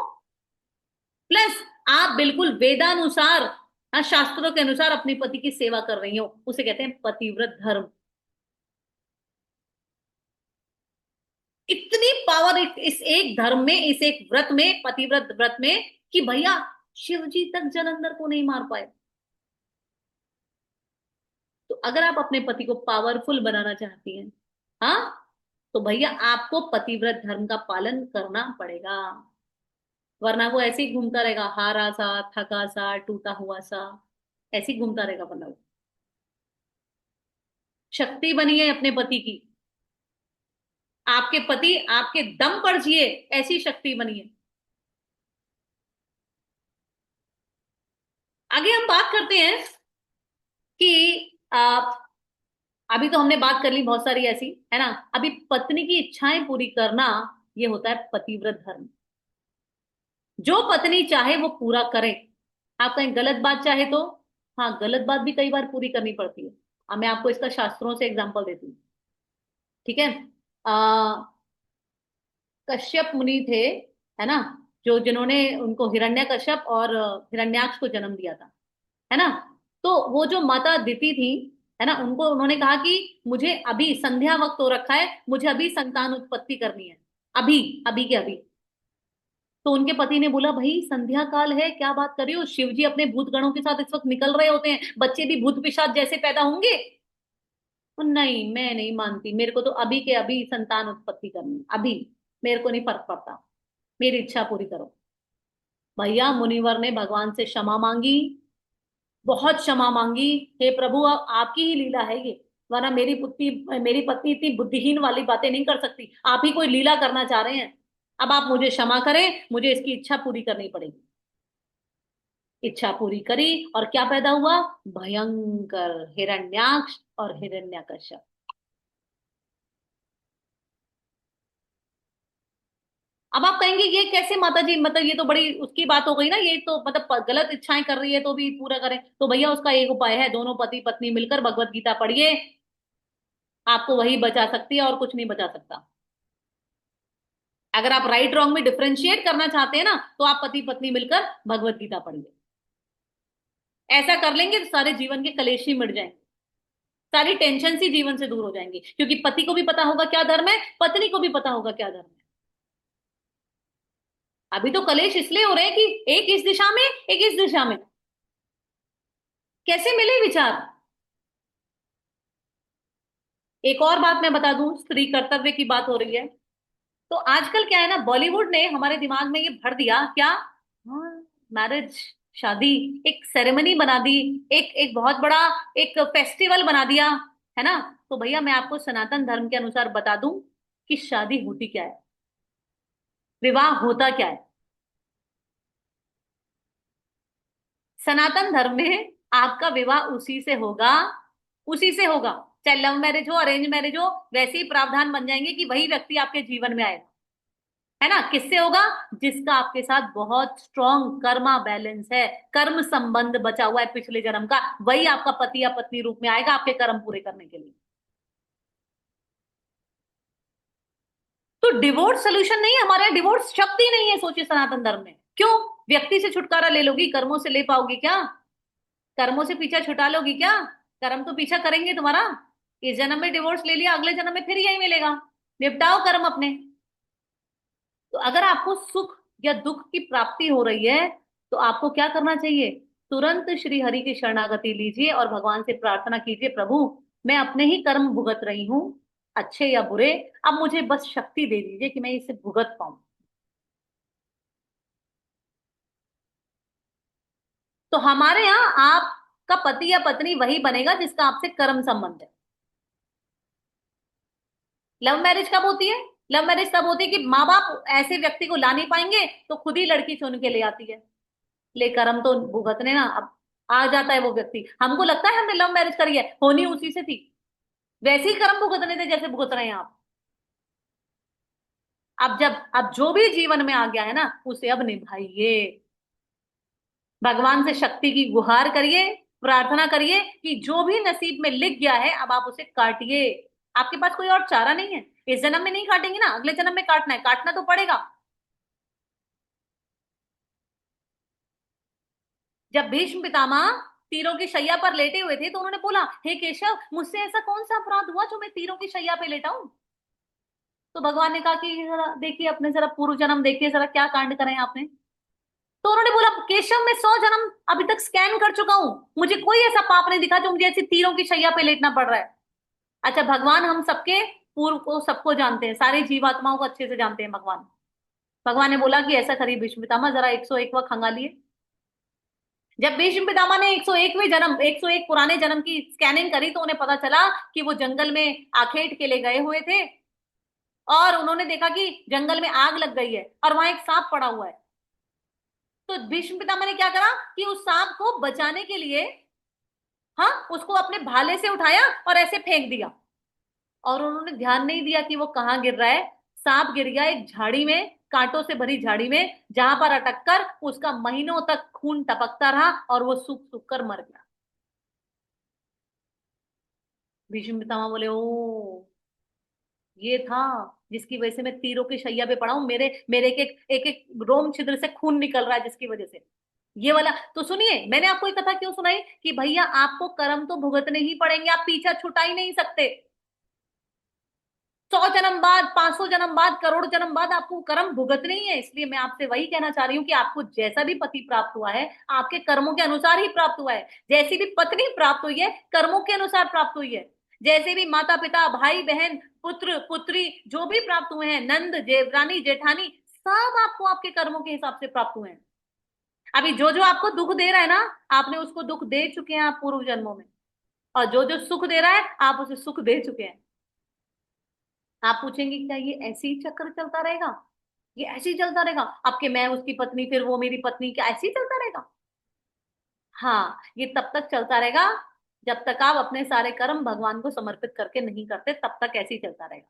प्लस आप बिल्कुल वेदानुसार, शास्त्रों के अनुसार अपने पति की सेवा कर रही हो, उसे कहते हैं पतिव्रत धर्म। इतनी पावर इस एक धर्म में, इस एक व्रत में, पतिव्रत व्रत में, कि भैया शिव जी तक जलंधर को नहीं मार पाए। तो अगर आप अपने पति को पावरफुल बनाना चाहती हैं, हाँ, तो भैया आपको पतिव्रत धर्म का पालन करना पड़ेगा। वरना वो ऐसे ही घूमता रहेगा, हारा सा, थका सा, टूटा हुआ सा, ऐसे ही घूमता रहेगा। वरना वो शक्ति बनी है अपने पति की। आपके पति आपके दम पर जिए, ऐसी शक्ति बनी है। आगे हम बात करते हैं कि अभी तो हमने बात कर ली बहुत सारी ऐसी, है ना। अभी पत्नी की इच्छाएं पूरी करना, ये होता है पतिव्रत धर्म। जो पत्नी चाहे वो पूरा करे। आप कहीं गलत बात चाहे तो, हाँ, गलत बात भी कई बार पूरी करनी पड़ती है। अब मैं आपको इसका शास्त्रों से एग्जांपल देती हूँ, ठीक है। आ, कश्यप मुनि थे, है ना, जो जिन्होंने उनको हिरण्यकश्यप और हिरण्याक्ष को जन्म दिया था, है ना। तो वो जो माता दिति थी, है ना, उनको उन्होंने कहा कि मुझे अभी संध्या वक्त हो रखा है, मुझे अभी संतान उत्पत्ति करनी है, अभी, अभी के अभी। तो उनके पति ने बोला, भाई संध्या काल है, क्या बात कर रही हो, शिव जी अपने भूत गणों के साथ इस वक्त निकल रहे होते हैं, बच्चे भी भूत पिशाच जैसे पैदा होंगे। तो नहीं, मैं नहीं मानती, मेरे को तो अभी के अभी संतान उत्पत्ति करनी है, अभी। मेरे को नहीं फर्क पड़ता, मेरी इच्छा पूरी करो। भैया मुनिवर ने भगवान से क्षमा मांगी, बहुत क्षमा मांगी। हे प्रभु, आपकी ही लीला है ये, वरना मेरी पत्नी इतनी बुद्धिहीन वाली बातें नहीं कर सकती। आप ही कोई लीला करना चाह रहे हैं। अब आप मुझे क्षमा करें, मुझे इसकी इच्छा पूरी करनी पड़ेगी। इच्छा पूरी करी, और क्या पैदा हुआ? भयंकर हिरण्याक्ष और हिरण्यकश्यप। अब आप कहेंगे ये कैसे माता जी, मतलब ये तो बड़ी उसकी बात हो गई ना, ये तो मतलब गलत इच्छाएं कर रही है तो भी पूरा करें। तो भैया उसका एक उपाय है, दोनों पति पत्नी मिलकर भगवत गीता पढ़िए, आपको वही बचा सकती है और कुछ नहीं बचा सकता। अगर आप राइट रॉन्ग में डिफरेंशिएट करना चाहते हैं ना, तो आप पति पत्नी मिलकर भगवत गीता पढ़िए। ऐसा कर लेंगे तो सारे जीवन के कलेश ही मिट जाएंगे, सारी टेंशन ही जीवन से दूर हो जाएंगी, क्योंकि पति को भी पता होगा क्या धर्म है, पत्नी को भी पता होगा क्या धर्म है। अभी तो कलेश इसलिए हो रहे हैं कि एक इस दिशा में, एक इस दिशा में, कैसे मिले विचार। एक और बात मैं बता दूं, स्त्री कर्तव्य की बात हो रही है, तो आजकल क्या है ना, बॉलीवुड ने हमारे दिमाग में ये भर दिया क्या, हाँ, मैरिज, शादी एक सेरेमनी बना दी, एक एक बहुत बड़ा एक फेस्टिवल बना दिया, है ना। तो भैया मैं आपको सनातन धर्म के अनुसार बता दूं कि शादी होती क्या है, विवाह होता क्या है। सनातन धर्म में आपका विवाह उसी से होगा, उसी से होगा। चाहे लव मैरिज हो, अरेंज मैरिज हो, वैसे ही प्रावधान बन जाएंगे कि वही व्यक्ति आपके जीवन में आएगा, है ना। किससे होगा? जिसका आपके साथ बहुत स्ट्रॉन्ग कर्मा बैलेंस है, कर्म संबंध बचा हुआ है पिछले जन्म का, वही आपका पति या पत्नी रूप में आएगा आपके कर्म पूरे करने के लिए। तो डिवोर्स सोल्यूशन नहीं है हमारा, डिवोर्स शब्द ही नहीं है, सोचिए सनातन धर्म में। क्यों? व्यक्ति से छुटकारा ले लोगी, कर्मों से ले पाओगी क्या? कर्मों से पीछा छुटा लोगी क्या? कर्म तो पीछा करेंगे तुम्हारा। इस जन्म में डिवोर्स ले लिया, अगले जन्म में फिर यही मिलेगा। निपटाओ कर्म अपने। तो अगर आपको सुख या दुख की प्राप्ति हो रही है, तो आपको क्या करना चाहिए? तुरंत श्री हरि की शरणागति लीजिए और भगवान से प्रार्थना कीजिए, प्रभु मैं अपने ही कर्म भुगत रही हूँ, अच्छे या बुरे, अब मुझे बस शक्ति दे दीजिए कि मैं इसे भुगत पाऊं। तो हमारे यहाँ आप आपका पति या पत्नी वही बनेगा जिसका आपसे कर्म संबंध है। लव मैरिज कब होती है? लव मैरिज तब होती है कि माँ बाप ऐसे व्यक्ति को ला नहीं पाएंगे तो खुद ही लड़की चुन के ले आती है। ले कर्म तो भुगतने ना, अब आ जाता है वो व्यक्ति। हमको लगता है हमने लव मैरिज करी है, होनी उसी से थी, वैसे ही कर्म भुगतने थे जैसे भुगत रहे हैं आप। अब जो भी जीवन में आ गया है ना, उसे अब निभाइए। भगवान से शक्ति की गुहार करिए, प्रार्थना करिए कि जो भी नसीब में लिख गया है अब आप उसे काटिए। आपके पास कोई और चारा नहीं है। इस जन्म में नहीं काटेंगे ना, अगले जन्म में काटना है, काटना तो पड़ेगा। जब भीष्म पितामह तीरों की शैया पर लेटे हुए थे तो उन्होंने बोला, हे केशव, मुझसे ऐसा कौन सा अपराध हुआ जो मैं तीरों की शैया पे लेटा हूं? तो भगवान ने कहा कि जरा देखिए, अपने जरा पूर्व जन्म देखिए, जरा क्या कांड करे हैं आपने। तो उन्होंने बोला, केशव, मैं 100 जन्म अभी तक स्कैन कर चुका हूं, मुझे कोई ऐसा पाप नहीं दिखा जो मुझे ऐसी तीरों की शैया पे लेटना पड़ रहा है। अच्छा, भगवान हम सबके पूर्व को सबको जानते हैं, सारी जीवात्माओं को अच्छे से जानते हैं भगवान। भगवान ने बोला कि ऐसा करिए भीष्म पितामह, जरा 101वां खंगालिए। जब भीष्म पितामह ने 101वें जन्म, 101 पुराने जन्म की स्कैनिंग करी तो उन्हें पता चला कि वो जंगल में आखेट के लिए गए हुए थे और उन्होंने देखा कि जंगल में आग लग गई है और वहां एक सांप पड़ा हुआ है। तो भीष्म पितामह ने क्या करा कि उस सांप को बचाने के लिए, हाँ, उसको अपने भाले से उठाया और ऐसे फेंक दिया। और उन्होंने ध्यान नहीं दिया कि वो कहाँ गिर रहा है। सांप गिर गया एक झाड़ी में, कांटों से भरी झाड़ी में, जहां पर अटक कर उसका महीनों तक खून टपकता रहा और वो सूख सूख कर मर गया। भीष्म पितामह बोले, ओ, ये था जिसकी वजह से मैं तीरों की शैया पे पड़ा हूं, मेरे मेरे एक एक रोम छिद्र से खून निकल रहा है जिसकी वजह से। ये वाला तो सुनिए, मैंने आपको एक कथा क्यों सुनाई कि भैया आपको कर्म तो भुगतने ही पड़ेंगे, आप पीछा छुटा ही नहीं सकते। 100 जन्म बाद, 500 जन्म बाद, करोड़ जन्म बाद आपको कर्म भुगतने ही है। इसलिए मैं आपसे वही कहना चाह रही हूँ कि आपको जैसा भी पति प्राप्त हुआ है, आपके कर्मों के अनुसार ही प्राप्त हुआ है। जैसी भी पत्नी प्राप्त हुई है, कर्मों के अनुसार प्राप्त हुई है। जैसे भी माता पिता, भाई बहन, पुत्र पुत्री जो भी प्राप्त हुए हैं, नंद, देवरानी, जेठानी, सब आपको आपके कर्मों के हिसाब से प्राप्त हुए हैं। अभी जो जो आपको दुख दे रहा है ना, आपने उसको दुख दे चुके हैं आप पूर्व जन्मों में। और जो जो सुख दे रहा है, आप उसे सुख दे चुके हैं। आप पूछेंगे क्या ये ऐसे ही चक्कर चलता रहेगा? ये ऐसे ही चलता रहेगा, अब कि मैं उसकी पत्नी फिर वो मेरी पत्नी, क्या ऐसे ही चलता रहेगा? हाँ, ये तब तक चलता रहेगा जब तक आप अपने सारे कर्म भगवान को समर्पित करके नहीं करते, तब तक ऐसे ही चलता रहेगा।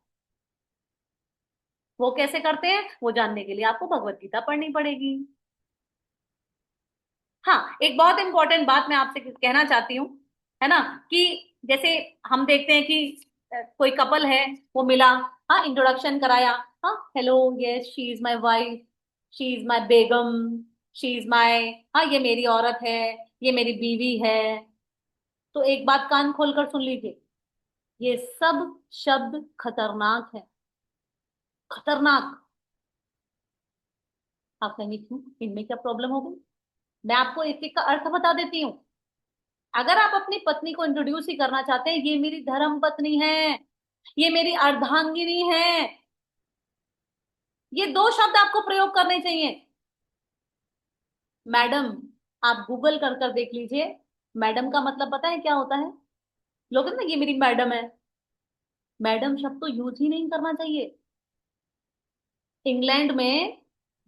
वो कैसे करते हैं वो जानने के लिए आपको भगवत गीता पढ़नी पड़ेगी। हाँ, एक बहुत इंपॉर्टेंट बात मैं आपसे कहना चाहती हूँ, है ना, कि जैसे हम देखते हैं कि कोई कपल है, वो मिला, हाँ, इंट्रोडक्शन कराया, हाँ, hello, yes, she is my wife, she is my Begum, she is my, हाँ, ये मेरी औरत है, ये मेरी बीवी है। तो एक बात कान खोलकर सुन लीजिए, ये सब शब्द खतरनाक है, खतरनाक। आप कहेंगे क्यों, इनमें क्या प्रॉब्लम हो गई? मैं आपको एक एक का अर्थ बता देती हूँ। अगर आप अपनी पत्नी को इंट्रोड्यूस ही करना चाहते हैं, ये मेरी धर्म पत्नी है, ये मेरी अर्धांगिनी है, ये दो शब्द आपको प्रयोग करने चाहिए। मैडम, आप गूगल कर कर देख लीजिए, मैडम का मतलब पता है क्या होता है? लोग कहते हैं ना, ये मेरी मैडम है। मैडम शब्द तो यूज ही नहीं करना चाहिए। इंग्लैंड में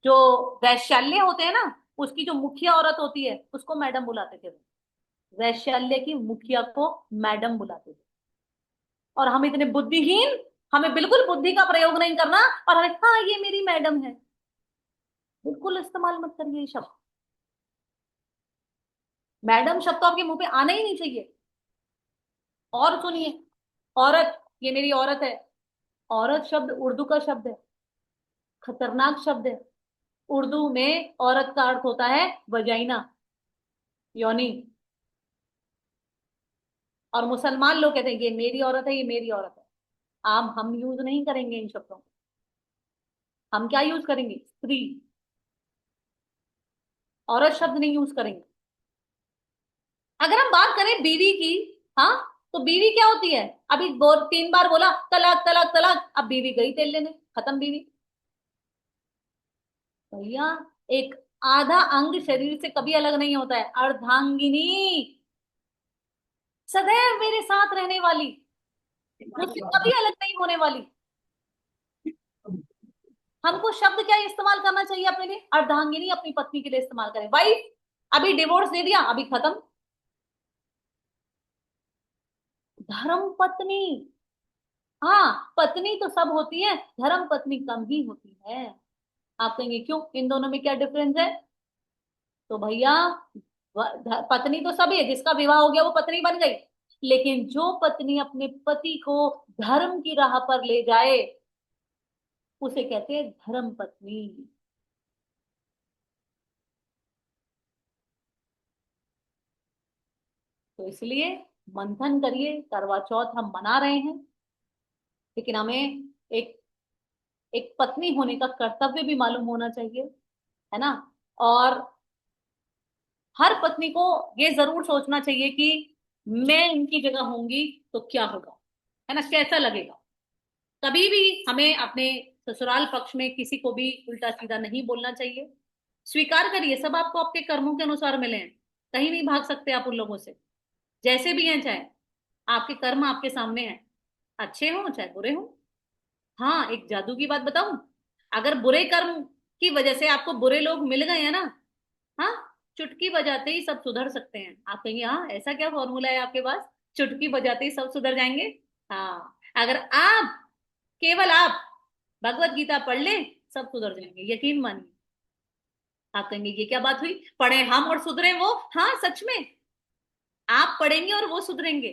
जो वैश्याल्य होते हैं ना, उसकी जो मुखिया औरत होती है उसको मैडम बुलाते थे वो। वैश्याल्य की मुखिया को मैडम बुलाते थे। और हम इतने बुद्धिहीन, हमें बिल्कुल बुद्धि का प्रयोग नहीं करना, और हमें, हाँ, ये मेरी मैडम है। बिल्कुल इस्तेमाल मत करिए ये शब्द। मैडम शब्द तो आपके मुंह पे आना ही नहीं चाहिए। और सुनिए, औरत, ये मेरी औरत है। औरत शब्द उर्दू का शब्द है, खतरनाक शब्द है। उर्दू में औरत का अर्थ होता है वजाइना, योनि। और मुसलमान लोग कहते हैं ये मेरी औरत है, ये मेरी औरत है। हम यूज नहीं करेंगे इन शब्दों को। हम क्या यूज करेंगे? स्त्री। औरत शब्द नहीं यूज करेंगे। अगर हम बात करें बीवी की, हाँ, तो बीवी क्या होती है? अभी 3 बार बोला तलाक तलाक तलाक, अब बीवी गई तेल लेने, खत्म बीवी। भैया, एक आधा अंग शरीर से कभी अलग नहीं होता है, अर्धांगिनी। सदैव मेरे साथ रहने वाली, मुझसे कभी अलग नहीं होने वाली। हमको शब्द क्या इस्तेमाल करना चाहिए अपने लिए? अर्धांगिनी अपनी पत्नी के लिए इस्तेमाल करें। वाइफ, अभी डिवोर्स दे दिया, अभी खत्म। धर्म पत्नी, हाँ पत्नी तो सब होती है, धर्म पत्नी कम ही होती है। आप कहेंगे क्यों, इन दोनों में क्या डिफरेंस है? तो भैया, पत्नी तो सभी है, जिसका विवाह हो गया वो पत्नी बन गई। लेकिन जो पत्नी अपने पति को धर्म की राह पर ले जाए, उसे कहते हैं धर्म पत्नी। तो इसलिए मंथन करिए। करवा चौथ हम मना रहे हैं, लेकिन हमें एक एक पत्नी होने का कर्तव्य भी मालूम होना चाहिए, है ना। और हर पत्नी को ये जरूर सोचना चाहिए कि मैं इनकी जगह होंगी तो क्या होगा, है ना, कैसा लगेगा। कभी भी हमें अपने ससुराल पक्ष में किसी को भी उल्टा सीधा नहीं बोलना चाहिए। स्वीकार करिए, सब आपको आपके कर्मों के अनुसार मिले हैं, कहीं नहीं भाग सकते आप उन लोगों से। जैसे भी हैं, चाहे आपके कर्म आपके सामने हैं, अच्छे हों चाहे बुरे हों। हाँ, एक जादू की बात बताऊं, अगर बुरे कर्म की वजह से आपको बुरे लोग मिल गए हैं ना, हाँ, चुटकी बजाते ही सब सुधर सकते हैं। आप कहेंगे हाँ, ऐसा क्या फॉर्मूला है आपके पास, चुटकी बजाते ही सब सुधर जाएंगे? हाँ, अगर आप, केवल आप भगवत गीता पढ़ लें, सब सुधर जाएंगे, यकीन मानिए। आप कहेंगे ये क्या बात हुई, पढ़े हम और सुधरे वो? हाँ सच में, आप पढ़ेंगे और वो सुधरेंगे।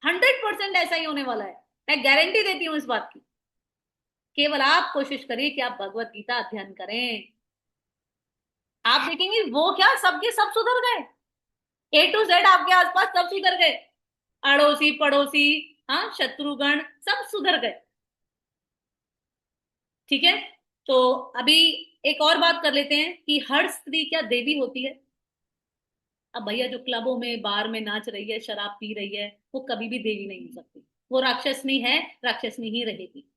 100% ऐसा ही होने वाला है, मैं गारंटी देती हूँ इस बात की। केवल आप कोशिश करिए कि आप भगवत गीता अध्ययन करें, आप देखेंगे वो क्या, सबके सब सुधर गए। A to Z आपके आसपास सब सुधर गए, अड़ोसी पड़ोसी, हाँ शत्रुगण, सब सुधर गए। ठीक है। तो अभी एक और बात कर लेते हैं कि हर स्त्री क्या देवी होती है? अब भैया, जो क्लबों में बार में नाच रही है, शराब पी रही है, वो कभी भी देवी नहीं हो सकती। वो राक्षसनी है, राक्षसनी ही रहेगी।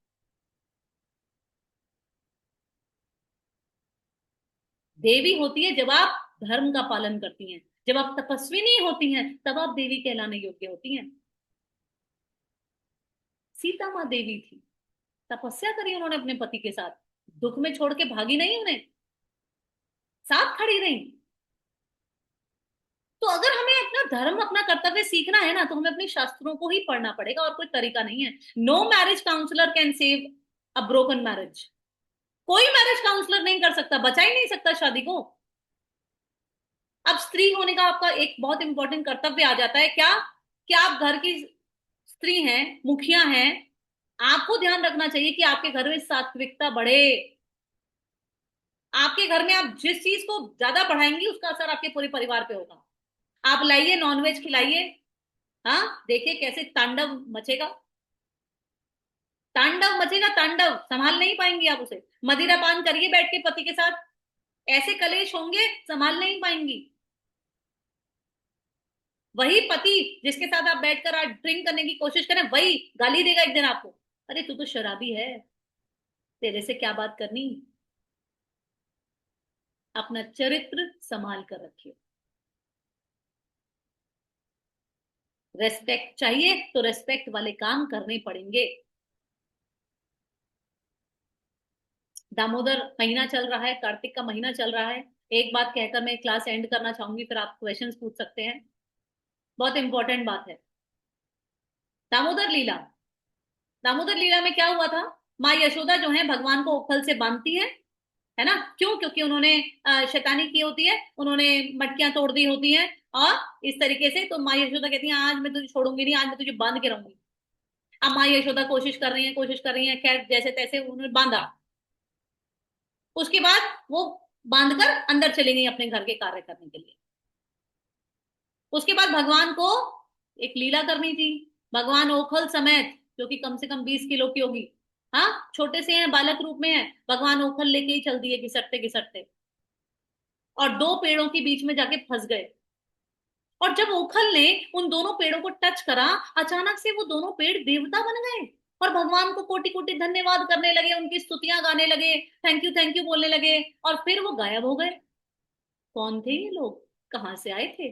देवी होती है जब आप धर्म का पालन करती हैं, जब आप तपस्विनी होती हैं, तब आप देवी कहलाने योग्य होती हैं। सीता माँ देवी थी, तपस्या करी उन्होंने अपने पति के साथ, दुख में छोड़ के भागी नहीं उन्हें, साथ खड़ी रही। तो अगर हमें अपना धर्म, अपना कर्तव्य सीखना है ना, तो हमें अपने शास्त्रों को ही पढ़ना पड़ेगा, और कोई तरीका नहीं है। No marriage counsellor can save a broken marriage. कोई मैरिज काउंसलर नहीं कर सकता, बचा ही नहीं सकता शादी को। अब स्त्री होने का आपका एक बहुत इंपॉर्टेंट कर्तव्य आ जाता है, क्या? कि आप घर की स्त्री हैं, मुखिया हैं, आपको ध्यान रखना चाहिए कि आपके घर में सात्विकता बढ़े। आपके घर में आप जिस चीज को ज्यादा बढ़ाएंगी, उसका असर आपके पूरे परिवार पे होगा। आप लाइए, नॉनवेज खिलाइए, हाँ, देखिए कैसे तांडव मचेगा। तांडव मचेगा, तांडव, संभाल नहीं पाएंगी आप उसे। मदिरा पान करिए बैठ के पति के साथ, ऐसे कलेश होंगे, संभाल नहीं पाएंगी। वही पति जिसके साथ आप बैठकर आज ड्रिंक करने की कोशिश करें, वही गाली देगा एक दिन आपको, अरे तू तो शराबी है, तेरे से क्या बात करनी। अपना चरित्र संभाल कर रखिए। रेस्पेक्ट चाहिए तो रेस्पेक्ट वाले काम करने पड़ेंगे। दामोदर महीना चल रहा है, कार्तिक का महीना चल रहा है। एक बात कहकर मैं क्लास एंड करना चाहूंगी, फिर आप क्वेश्चंस पूछ सकते हैं। बहुत इंपॉर्टेंट बात है, दामोदर लीला। दामोदर लीला में क्या हुआ था? माँ यशोदा जो है भगवान को उखल से बांधती है ना, क्यों? क्योंकि उन्होंने शैतानी की होती है, उन्होंने मटकियां तोड़ दी होती हैं, और इस तरीके से तो माँ यशोदा कहती है आज मैं तुझे छोड़ूंगी नहीं, आज मैं तुझे बांध के रहूंगी। अब माँ यशोदा कोशिश कर रही है, कोशिश कर रही है, खैर जैसे तैसे उन्होंने बांधा। उसके बाद वो बांधकर अंदर चली गई अपने घर के कार्य करने के लिए। उसके बाद भगवान को एक लीला करनी थी। भगवान ओखल समेत, जो कि कम से कम 20 किलो की होगी, हाँ, छोटे से हैं, बालक रूप में है, भगवान ओखल लेके ही चल दिए घिसटते घिसटते, और दो पेड़ों के बीच में जाके फंस गए। और जब ओखल ने उन दोनों पेड़ों को टच करा, अचानक से वो दोनों पेड़ देवता बन गए, और भगवान को कोटि कोटि धन्यवाद करने लगे, उनकी स्तुतियां गाने लगे, थैंक यू बोलने लगे, और फिर वो गायब हो गए। कौन थे ये लोग, कहाँ से आए थे?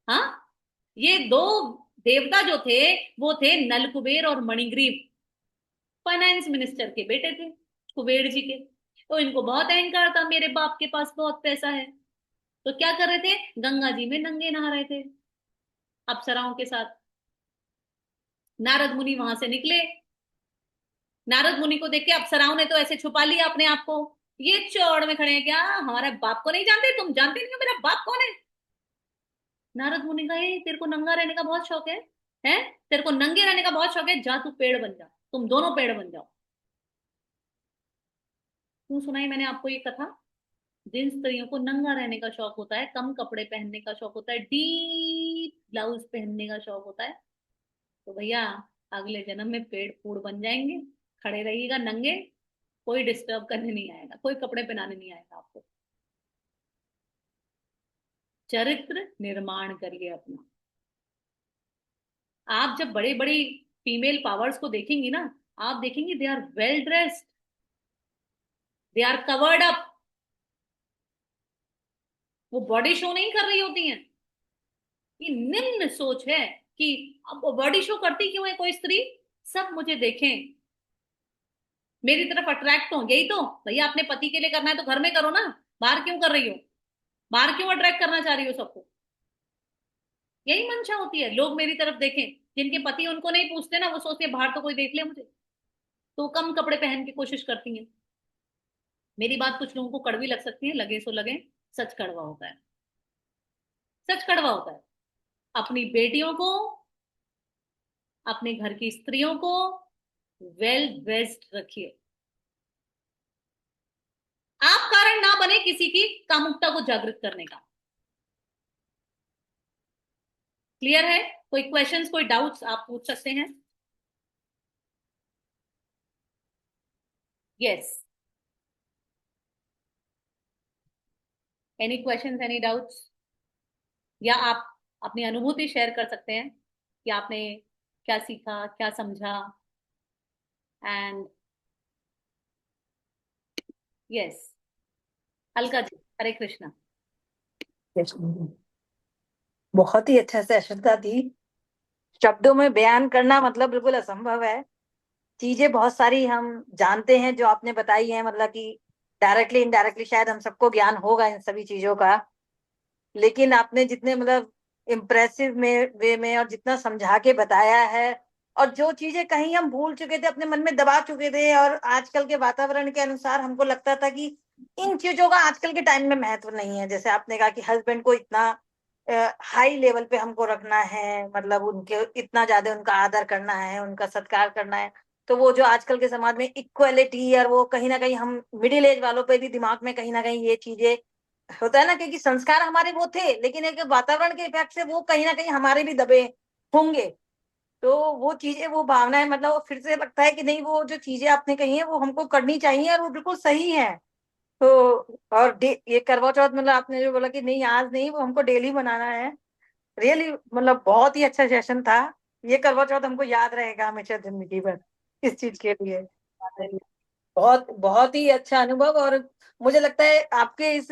हाँ, ये दो देवता जो थे वो थे नलकुबेर और मणिग्रीव, फाइनेंस मिनिस्टर के बेटे थे कुबेर जी के। तो इनको बहुत अहंकार था, मेरे बाप के पास बहुत पैसा है। तो क्या कर रहे थे, गंगा जी में नंगे नहा रहे थे अप्सराओं के साथ। नारद मुनि वहां से निकले, नारद मुनि को देख के अप्सराओं ने तो ऐसे छुपा लिया अपने आप को, ये चौड़ में खड़े हैं क्या, हमारे बाप को नहीं जानते, तुम जानते नहीं हो मेरा बाप कौन है। नारद मुनि कहा, "ए, तेरे को नंगा रहने का बहुत शौक है तेरे को नंगे रहने का बहुत शौक है, जा तू पेड़ बन जा, तुम दोनों पेड़ बन जाओ।" क्यों सुनाई मैंने आपको ये कथा? जिन स्त्रियों को नंगा रहने का शौक होता है, कम कपड़े पहनने का शौक होता है, डीप ब्लाउज पहनने का शौक होता है, तो भैया अगले जन्म में पेड़ फूड़ बन जाएंगे, खड़े रहिएगा नंगे, कोई डिस्टर्ब करने नहीं आएगा, कोई कपड़े पहनाने नहीं आएगा आपको। चरित्र निर्माण करिए अपना। आप जब बड़े बड़ी फीमेल पावर्स को देखेंगी ना, आप देखेंगी they are well dressed, they are covered up, वो बॉडी शो नहीं कर रही होती हैं। ये निम्न सोच है कि अब बॉडी शो करती क्यों है कोई स्त्री, सब मुझे देखें, मेरी तरफ अट्रैक्ट हो, यही तो भैया अपने पति के लिए करना है तो घर में करो ना, बाहर क्यों कर रही हो, बाहर क्यों अट्रैक्ट करना चाह रही हो सबको। यही मंशा होती है, लोग मेरी तरफ देखें, जिनके पति उनको नहीं पूछते ना, वो सोचते हैं बाहर तो कोई देख ले मुझे, तो कम कपड़े पहन की कोशिश करती हैं। मेरी बात कुछ लोगों को कड़वी लग सकती है, लगे सो लगे, सच कड़वा होता है, सच कड़वा होता है। अपनी बेटियों को, अपने घर की स्त्रियों को वेल ड्रेस्ड रखिए। आप कारण ना बने किसी की कामुकता को जागृत करने का। क्लियर है? कोई क्वेश्चंस, कोई डाउट्स आप पूछ सकते हैं। Yes, any questions, any doubts, या आप अपनी अनुभूति शेयर कर सकते हैं कि आपने क्या सीखा, क्या समझा। एंड यस, अलका जी, हरे कृष्णा। बहुत ही अच्छा सेशन था दी। शब्दों में बयान करना मतलब बिल्कुल असंभव है। चीजें बहुत सारी हम जानते हैं जो आपने बताई है, मतलब कि डायरेक्टली इनडायरेक्टली शायद हम सबको ज्ञान होगा इन सभी चीजों का, लेकिन आपने जितने मतलब इम्प्रेसिव में वे में और जितना समझा के बताया है, और जो चीजें कहीं हम भूल चुके थे, अपने मन में दबा चुके थे, और आजकल के वातावरण के अनुसार हमको लगता था कि इन चीजों का आजकल के टाइम में महत्व नहीं है। जैसे आपने कहा कि हस्बैंड को इतना हाई लेवल पे हमको रखना है, मतलब उनके इतना ज्यादा उनका आदर करना है, उनका सत्कार करना है। तो वो जो आजकल के समाज में इक्वलिटी, और वो कहीं ना कहीं हम मिडिल एज वालों पे भी दिमाग में कहीं ना कहीं ये चीजें होता है ना, क्योंकि संस्कार हमारे वो थे, लेकिन एक वातावरण के इफेक्ट से वो कहीं ना कहीं हमारे भी दबे होंगे। तो वो चीजें, वो भावनाएं, मतलब वो फिर से लगता है कि नहीं, वो जो चीजें आपने कही है वो हमको करनी चाहिए, और वो बिल्कुल सही है। तो और ये करवा चौथ, मतलब आपने जो बोला कि नहीं आज नहीं, वो हमको डेली बनाना है। रियली मतलब बहुत ही अच्छा सेशन था। ये करवा चौथ हमको याद रहेगा हमेशा जिंदगी भर इस चीज के लिए। बहुत बहुत ही अच्छा अनुभव। और मुझे लगता है आपके इस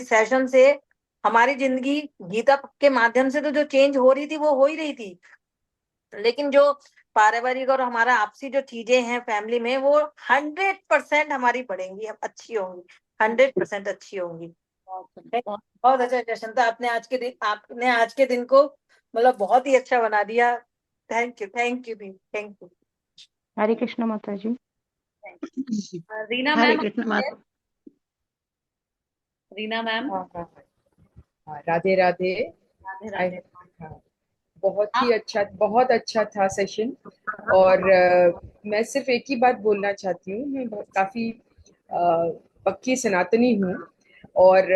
सेशन से हमारी जिंदगी गीता के माध्यम से तो जो चेंज हो रही थी वो हो ही रही थी, लेकिन जो पारिवारिक और हमारा आपसी जो चीजें हैं फैमिली में, वो 100% हमारी बढ़ेंगी, अच्छी होंगी, 100% अच्छी होंगी। बहुत अच्छा सेशन था। आपने आज के दिन को मतलब बहुत ही अच्छा बना दिया। थैंक यू, थैंक यू दी, थैंक यू। हरे कृष्ण माता जी। रीना हरे मैम, कृष्ण माता। रीना मैम, हाँ हाँ हाँ, राधे राधे। राधे आई राधे। हाँ, बहुत ही आप अच्छा, बहुत अच्छा था सेशन। और मैं सिर्फ एक ही बात बोलना चाहती हूँ, मैं काफी पक्की सनातनी हूँ। और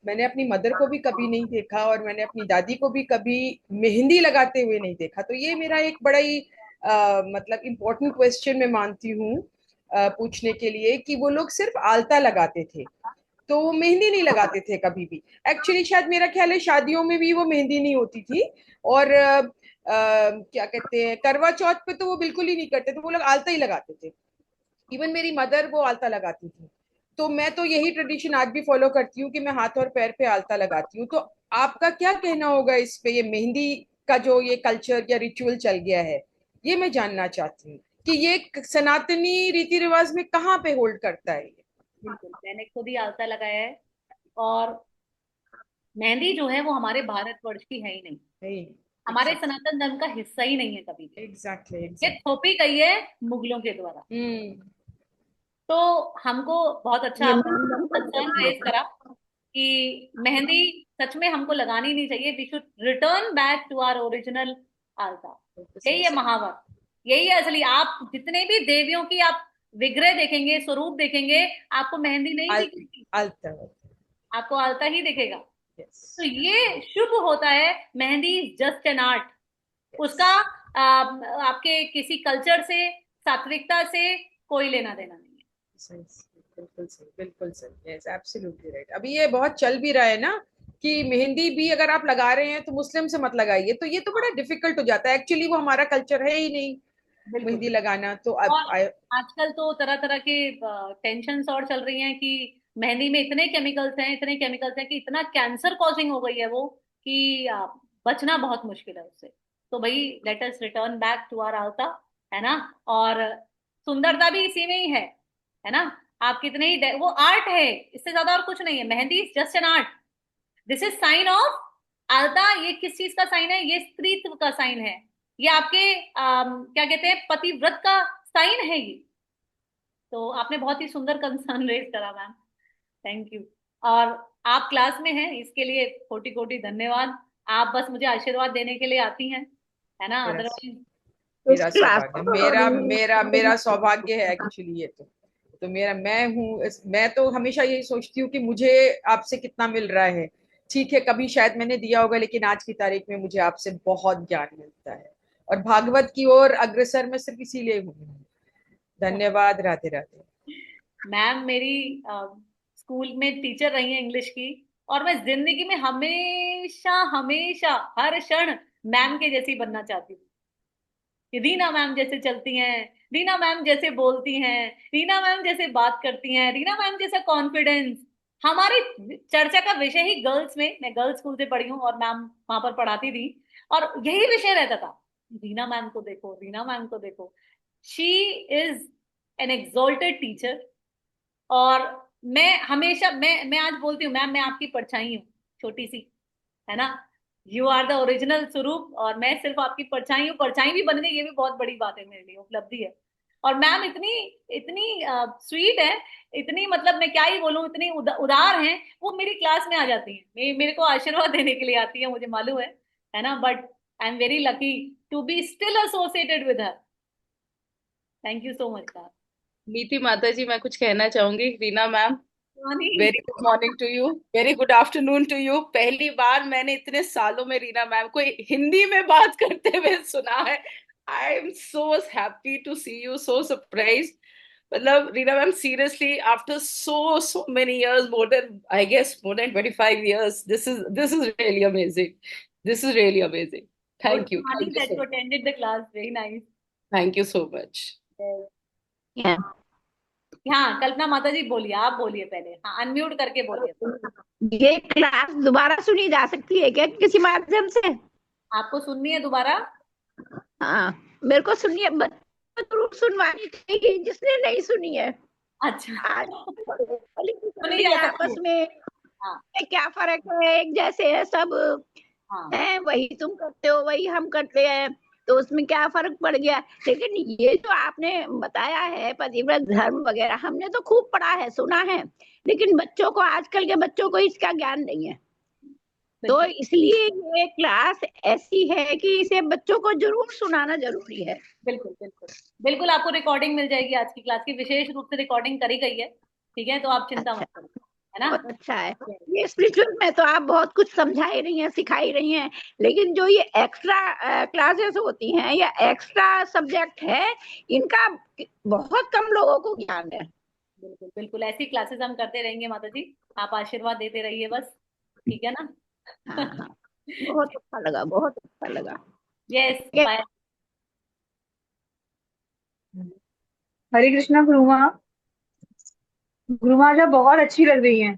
मैंने अपनी मदर को भी कभी नहीं देखा, और मैंने अपनी दादी को भी कभी मेहंदी लगाते हुए नहीं देखा। तो ये मेरा एक बड़ा ही मतलब इम्पोर्टेंट क्वेश्चन मैं मानती हूँ पूछने के लिए, कि वो लोग सिर्फ आलता लगाते थे, तो वो मेहंदी नहीं लगाते थे कभी भी। एक्चुअली शायद मेरा ख्याल है शादियों में भी वो मेहंदी नहीं होती थी। और क्या कहते हैं, करवा चौथ पे तो वो बिल्कुल ही नहीं करते थे, वो लोग आलता ही लगाते थे। इवन मेरी मदर वो आलता लगाती थी। तो मैं तो यही ट्रेडिशन आज भी फॉलो करती हूँ कि मैं हाथ और पैर पे आलता लगाती हूँ। तो आपका क्या कहना होगा इस पे, ये मेहंदी का जो ये कल्चर या रिचुअल चल गया है, ये मैं जानना चाहती हूँ कि ये सनातनी रीति रिवाज में कहाँ पे होल्ड करता है ये? बिल्कुल, मैंने खुद ही आलता लगाया है। और मेहंदी जो है वो हमारे भारतवर्ष की है ही नहीं, नहीं। हमारे सनातन धर्म का हिस्सा ही नहीं है कभी भी। एग्जैक्टली ये एग्जैक्टली। थोपी गई है मुगलों के द्वारा। हम्म। तो हमको बहुत अच्छा ये आपने मैम कंसर्न रेज करा कि मेहंदी सच में हमको लगानी नहीं चाहिए। We should return back to our original आलता। यही है महावत, यही है असली। आप जितने भी देवियों की आप विग्रह देखेंगे, स्वरूप देखेंगे, आपको मेहंदी नहीं दिखेगी, अल्ता। आपको आलता ही दिखेगा। यस। तो ये शुभ होता है। Mehndi just an art. उसका आपके किसी कल्चर से, सात्विकता से कोई लेना देना नहीं है। सही। बिल्कुल सही, बिल्कुल सही। Yes, absolutely right. अभी ये बहुत चल भी रहा है ना कि मेहंदी भी अगर आप लगा रहे हैं तो मुस्लिम से मत लगाइए, तो ये तो बड़ा डिफिकल्ट हो जाता है। एक्चुअली वो हमारा कल्चर है ही नहीं बिल्कुल। मेहंदी लगाना। तो अब और आजकल तो तरह तरह के टेंशन और चल रही हैं कि मेहंदी में इतने केमिकल्स हैं, इतने केमिकल्स हैं कि इतना कैंसर कॉजिंग हो गई है वो कि बचना बहुत मुश्किल है उससे। तो भाई let us return back to our आलता, है ना। और सुंदरता भी इसी में ही है ना। आप कितने ही वो आर्ट है, इससे ज्यादा और कुछ नहीं है। Mehndi is just an art. This is sine of आलता। ये किस चीज का साइन है? ये स्त्रीत्व का साइन है। ये आपके क्या कहते हैं, पतिव्रत का साइन है ये। तो आपने बहुत ही सुंदर कंसर्न रेज करा मैम, थैंक यू। और आप क्लास में हैं इसके लिए कोटि कोटि धन्यवाद। आप बस मुझे आशीर्वाद देने के लिए आती हैं, है ना, मेरा अदरवाइज। इस मेरा क्लास सौभाग्य, मेरा मेरा मेरा को सौभाग्य है एक्चुअली ये तो मेरा, मैं हूँ मैं तो हमेशा यही सोचती हूँ कि मुझे आपसे कितना मिल रहा है। ठीक है, कभी शायद मैंने दिया होगा, लेकिन आज की तारीख में मुझे आपसे बहुत ज्ञान मिलता है, और भागवत की ओर अग्रसर मैं सिर्फ इसीलिए हूँ। धन्यवाद। राधे राधे। मैम मेरी स्कूल में टीचर रही हैं इंग्लिश की। और मैं जिंदगी में हमेशा हमेशा हर क्षण मैम के जैसी बनना चाहती हूँ कि रीना मैम जैसे चलती हैं, रीना मैम जैसे बोलती हैं, रीना मैम जैसे बात करती हैं, रीना मैम जैसा कॉन्फिडेंस। हमारी चर्चा का विषय ही गर्ल्स में, मैं गर्ल्स स्कूल से पढ़ी हूँ और मैम वहां पर पढ़ाती थी, और यही विषय रहता था। रीना मैम को देखो, रीना मैम को देखो। She is an exalted teacher. और मैं हमेशा, मैं आज बोलती हूँ मैम मैं आपकी परछाई हूँ, छोटी सी, है ना। यू आर द ओरिजिनल स्वरूप और मैं सिर्फ आपकी परछाई हूँ। परछाई भी बन गई, ये भी बहुत बड़ी बात है मेरे लिए, उपलब्धि है। और मैम इतनी इतनी स्वीट है, इतनी मतलब मैं क्या ही बोलूं, इतनी उदार हैं। वो मेरी क्लास में आ जाती हैं, मेरे को आशीर्वाद देने के लिए आती है, मुझे मालूम है ना। But I am very lucky to be still associated with her. Thank you so much ma'am. Niti माता जी, मैं कुछ कहना चाहूंगी। Reena ma'am, Rani. Very good morning to you, very good afternoon to you. पहली बार मैंने इतने सालों में रीना मैम को हिंदी में बात करते हुए सुना है। I am so happy to see you, so surprise. मतलब Reena ma'am, seriously after so many years, more than, I guess, more than 25 years, this is really amazing. This is really amazing. Good Thank you, morning thank you that so you much. attended the class. Very nice. Thank you so much. हाँ कल्पना माता जी बोलिए, आप बोलिए पहले, हाँ अनम्यूट करके बोलिए। ये क्लास दोबारा सुनी जा सकती है क्या किसी माध्यम से? आपको सुननी है दोबारा? हाँ, मेरे को सुनिए, जरूर सुनवानी चाहिए जिसने नहीं सुनी है। अच्छा। आज सुनी जा सकती आपस है। में हाँ क्या फर्क है, एक जैसे है सब हाँ। है, वही तुम करते हो वही हम करते हैं, तो उसमें क्या फर्क पड़ गया। लेकिन ये जो आपने बताया है पतिव्रत धर्म वगैरह, हमने तो खूब पढ़ा है, सुना है, लेकिन बच्चों को, आजकल के बच्चों को इसका ज्ञान नहीं है। तो बिल्कुल इसलिए ये क्लास ऐसी है कि इसे बच्चों को जरूर सुनाना जरूरी है। बिल्कुल बिल्कुल बिल्कुल। आपको रिकॉर्डिंग मिल जाएगी आज की क्लास की, विशेष रूप से रिकॉर्डिंग करी गई है। ठीक है, तो आप चिंता अच्छा, मत करिए, है ना। बहुत अच्छा है। ये स्पिरिचुअल में तो आप बहुत कुछ समझा ही रही हैं, सिखा ही रही हैं, लेकिन जो ये एक्स्ट्रा क्लासेस होती हैं या एक्स्ट्रा सब्जेक्ट है, इनका बहुत कम लोगों को ज्ञान है। बिल्कुल बिल्कुल, ऐसी क्लासेस हम करते रहेंगे माता जी। आप आशीर्वाद देते रहिए बस, ठीक है ना। हाँ हाँ, बहुत अच्छा लगा, बहुत अच्छा लगा। Yes, bye. हरे कृष्णा गुरुमा। गुरुमा जो बहुत अच्छी लग रही हैं,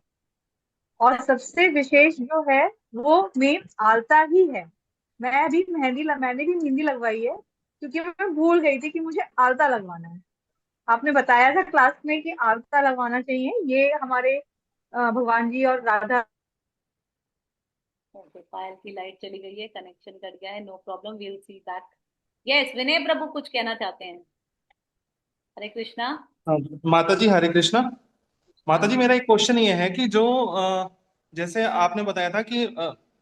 और सबसे विशेष जो है वो मेन आलता ही है। मैंने भी मेहंदी लगवाई है, क्योंकि मैं भूल गई थी कि मुझे आलता लगवाना है। आपने बताया था क्लास में कि आलता लगवाना चाहिए, ये हमारे भगवान जी और राधा। ओके, पायल की लाइट चली गई है, कनेक्शन कट गया है, no problem, we will see back. Yes, Vinay Prabhu कुछ कहना चाहते हैं। हरे कृष्णा। हाँ, माता जी हरे कृष्णा। हाँ। माता जी मेरा एक क्वेश्चन ये है कि जो जैसे आपने बताया था कि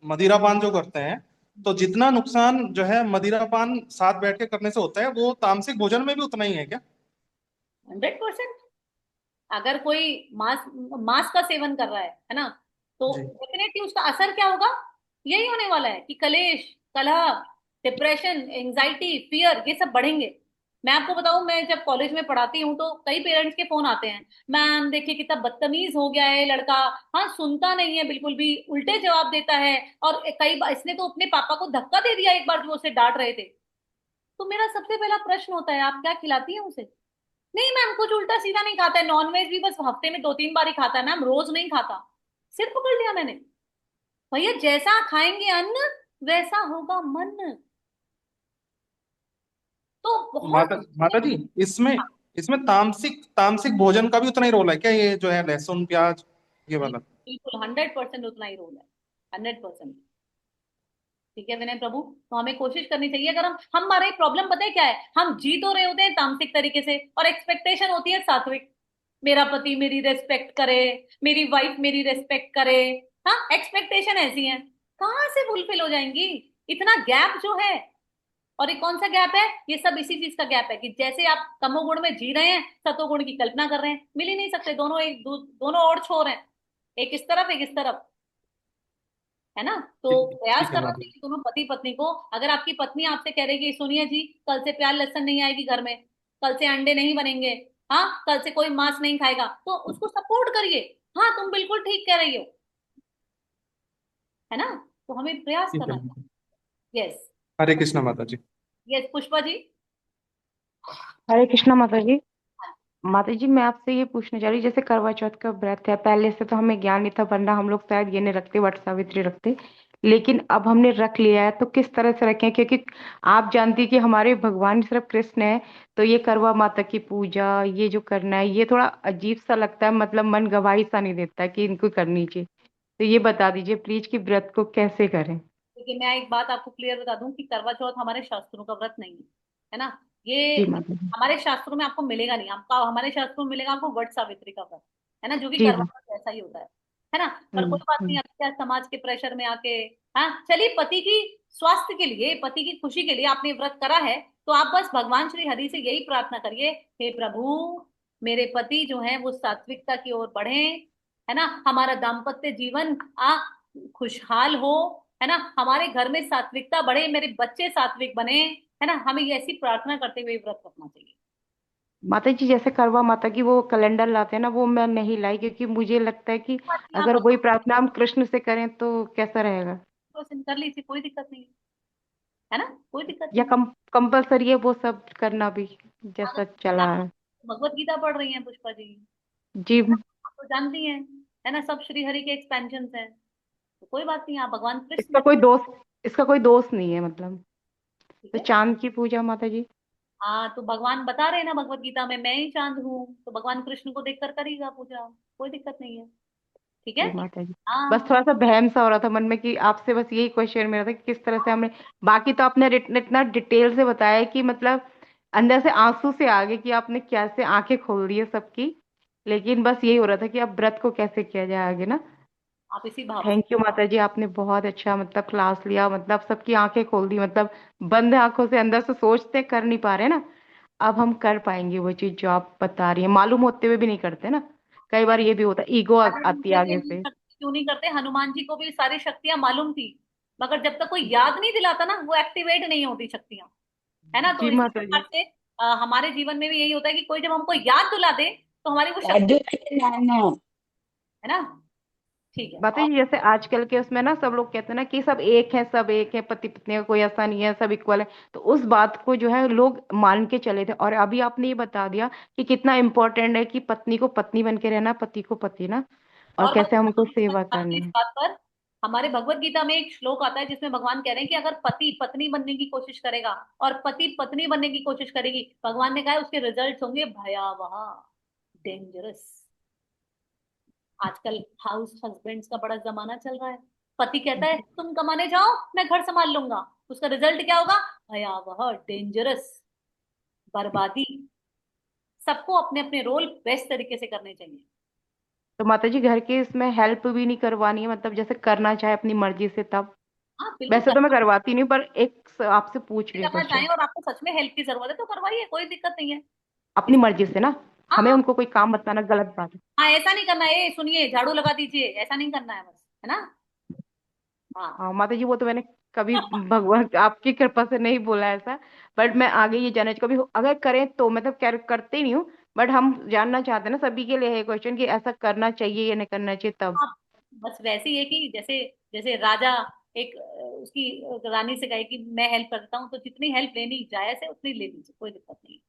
मदिरापान जो करते हैं, तो जितना नुकसान जो है मदिरापान साथ बैठ के करने से होता है, वो तामसिक भोजन में भी उतना ही है क्या? 100%। अगर कोई मांस मांस का सेवन कर रहा है ना, तो जी। डेफिनेटली उसका असर क्या होगा? यही होने वाला है कि कलेश, कलह, डिप्रेशन, एंजाइटी, फियर, ये सब बढ़ेंगे। मैं आपको बताऊं, मैं जब कॉलेज में पढ़ाती हूँ तो कई पेरेंट्स के फोन आते हैं, मैम देखिए कितना बदतमीज हो गया है लड़का, हाँ सुनता नहीं है बिल्कुल भी, उल्टे जवाब देता है, और कई बार इसने तो अपने पापा को धक्का दे दिया एक बार जो उसे डांट रहे थे। तो मेरा सबसे पहला प्रश्न होता है, आप क्या खिलाती हैं उसे? नहीं मैम, कुछ उल्टा सीधा नहीं खाता है, नॉनवेज भी बस हफ्ते में 2-3 बार ही खाता है मैम, रोज नहीं खाता। सिर पकड़ लिया मैंने। भैया जैसा खाएंगे अन्न, वैसा होगा मन। तो बहुत माता माता जी, इसमें इसमें तामसिक तामसिक भोजन का भी उतना ही रोल है क्या, ये जो है लहसुन प्याज ये वाला? बिल्कुल 100% उतना ही रोल है। 100%। ठीक है विनय प्रभु, तो हमें कोशिश करनी चाहिए, अगर हम हमारे प्रॉब्लम पता है क्या है, हम जी तो रहे होते हैं तामसिक तरीके से, और एक्सपेक्टेशन होती है सात्विक। मेरा पति मेरी रेस्पेक्ट करे, मेरी वाइफ मेरी रेस्पेक्ट करे। हाँ, एक्सपेक्टेशन ऐसी है, कहाँ से फुलफिल हो जाएंगी? इतना गैप जो है। और ये कौन सा गैप है? ये सब इसी चीज का गैप है कि जैसे आप तमोगुण में जी रहे हैं, सतोगुण की कल्पना कर रहे हैं, मिल ही नहीं सकते, दोनों दोनों और छोर हैं, एक इस तरफ एक इस तरफ, है ना? तो ठीक प्रयास ठीक है करना माता चाहिए जी। दोनों पति पत्नी को। अगर आपकी पत्नी आपसे कह रही है कि सोनिया जी कल से प्याज लहसुन नहीं आएगी घर में, कल से अंडे नहीं बनेंगे, हाँ कल से कोई मांस नहीं खाएगा, तो उसको सपोर्ट करिए। हाँ तुम बिल्कुल ठीक कह रही हो, है ना? तो हमें प्रयास ठीक है करना माता जी। चाहिए। यस। हरे कृष्णा माता जी। यस पुष्पा जी। हरे कृष्णा माता जी। माता जी मैं आपसे ये पूछना चाह रही, जैसे करवा चौथ का व्रत है, पहले से तो हमें ज्ञान नहीं था, वरना हम लोग शायद ये नहीं रखते, वट सावित्री रखते। लेकिन अब हमने रख लिया है, तो किस तरह से रखें? क्योंकि आप जानती हैं कि हमारे भगवान सिर्फ कृष्ण है, तो ये करवा माता की पूजा ये जो करना है, ये थोड़ा अजीब सा लगता है, मतलब मन गवाही सा नहीं देता कि इनको करनी चाहिए। तो ये बता दीजिए प्लीज कि व्रत को कैसे करें। देखिए मैं एक बात आपको क्लियर बता दूं कि करवा चौथ हमारे शास्त्रों का व्रत नहीं है ना। ये जी माता जी। हमारे शास्त्रों में आपको मिलेगा नहीं, आपका हमारे शास्त्रों में मिलेगा आपको वट सावित्री का व्रत, है ना, जो कि जी करवा जी। चौथ जैसा ही होता है ना। पर कोई बात नहीं, हम्म। अभी क्या समाज के प्रेशर में आके, हाँ चलिए, पति की स्वास्थ्य के लिए, पति की खुशी के लिए आपने व्रत करा है, तो आप बस भगवान श्री हरि से यही प्रार्थना करिए, हे प्रभु मेरे पति जो है वो सात्विकता की ओर बढ़े, है ना, हमारा दाम्पत्य जीवन खुशहाल हो, है ना, हमारे घर में सात्विकता बढ़े, मेरे बच्चे सात्विक बने, है ना, हमें ये ऐसी प्रार्थना करते हुए व्रत रखना चाहिए। माता जी जैसे करवा माता की वो कैलेंडर लाते हैं ना, वो मैं नहीं लाई, क्योंकि मुझे लगता है कि बात नहीं, आप अगर वही प्रार्थना हम कृष्ण से करें तो कैसा रहेगा? भगवान कर लीजिए, कोई दिक्कत नहीं है ना, कोई दिक्कत या नहीं है। कंपलसरी है वो सब करना भी, अगर जैसा चला आप है? भगवत गीता पढ़ रही हैं पुष्पा जी, जी। आप तो जानती हैं, है ना, सब श्री हरि के एक्सपेंशन हैं, तो कोई बात नहीं, आप भगवान कृष्ण इसका में। कोई दोष इसका कोई दोष नहीं है मतलब। ठीक तो है। चांद की पूजा माता जी। हाँ तो भगवान बता रहे हैं ना भगवत गीता में, मैं ही चांद हूँ, तो भगवान कृष्ण को देखकर करेगा पूजा, कोई दिक्कत नहीं है। ठीक है। जी माता जी। बस हाँ। थोड़ा सा वहम सा हो रहा था मन में कि आपसे बस यही क्वेश्चन मेरा था कि किस तरह से हमने, बाकी तो आपने इतना डिटेल से बताया कि मतलब अंदर से आंसू से आ गए कि आपने कैसे आंखें खोल दी है सबकी। लेकिन बस यही हो रहा था कि अब व्रत को कैसे किया जाए आगे ना। आप इसी भाव से। थैंक यू माता जी, आपने बहुत अच्छा मतलब क्लास लिया, मतलब सबकी आंखें खोल दी, मतलब बंद आंखों से अंदर से सोचते कर नहीं पा रहे ना, अब हम कर पाएंगे वो चीज जो आप बता रही हैं, मालूम होते हुए भी नहीं करते ना। कई बार ये भी होता है, ईगो मालूम आती है कैसे आगे नहीं से। करते, क्यों नहीं करते? हनुमान जी को भी सारी शक्तियां मालूम थी, मगर जब तक कोई याद नहीं दिलाता ना, वो एक्टिवेट नहीं होती शक्तियां, है ना। तो जी इसी माता जी। प्रकार से हमारे जीवन में भी यही होता है कि कोई जब हमको याद दिला दे तो हमारी वो शक्ति, लाडू नाना। है ना। ठीक है। बातें और जैसे आजकल के उसमें ना सब लोग कहते हैं ना कि सब एक है, सब एक है, पति पत्नी का कोई ऐसा नहीं है, सब इक्वल है। तो उस बात को जो है लोग मान के चले थे, और अभी आपने ये बता दिया कि कितना इम्पोर्टेंट है कि पत्नी को पत्नी बन के रहना, पति को पति ना, और और कैसे बताओ हमको हम कितना सेवा चाहते हैं करनी इस है। बात पर, हमारे भगवत गीता में एक श्लोक आता है जिसमें भगवान कह रहे हैं कि अगर पति पत्नी बनने की कोशिश करेगा और पति पत्नी बनने की कोशिश करेगी, भगवान ने कहा है उसके रिजल्ट होंगे भयावह, डेंजरस। आजकल हाउस हस्बैंड्स का बड़ा जमाना चल रहा है। पति कहता है तुम कमाने जाओ, मैं घर संभाल लूंगा, उसका रिजल्ट क्या होगा? भयावह, डेंजरस, बर्बादी। सबको अपने अपने रोल बेस्ट तरीके से करने चाहिए। तो माता जी घर के इसमें हेल्प भी नहीं करवानी है, मतलब जैसे करना चाहे अपनी मर्जी से तब? हाँ बिल्कुल, वैसे तो मैं करवाती नहीं, पर आपसे पूछ रही हूँ करना चाहें क्वेश्चन। और आपको सच में हेल्प की जरूरत है तो करवाइए, कोई दिक्कत नहीं है। अपनी मर्जी से ना, हाँ हमें हाँ उनको कोई काम बताना गलत बात है। हाँ, ऐसा नहीं करना है, सुनिए झाड़ू लगा दीजिए, ऐसा नहीं करना है बस, है ना? हाँ। हाँ माता जी, वो तो मैंने कभी भगवान आपकी कृपा से नहीं बोला ऐसा। बट मैं आगे ये जानना कभी अगर करें तो, मतलब करते ही नहीं हूँ, बट हम जानना चाहते हैं ना, सभी के लिए है क्वेश्चन कि ऐसा करना चाहिए या नहीं करना चाहिए तब। हाँ, बस वैसे ही है कि जैसे जैसे राजा एक उसकी रानी से कहे कि मैं हेल्प करता हूँ, तो जितनी हेल्प लेनी जायज है उतनी ले लीजिए, कोई दिक्कत नहीं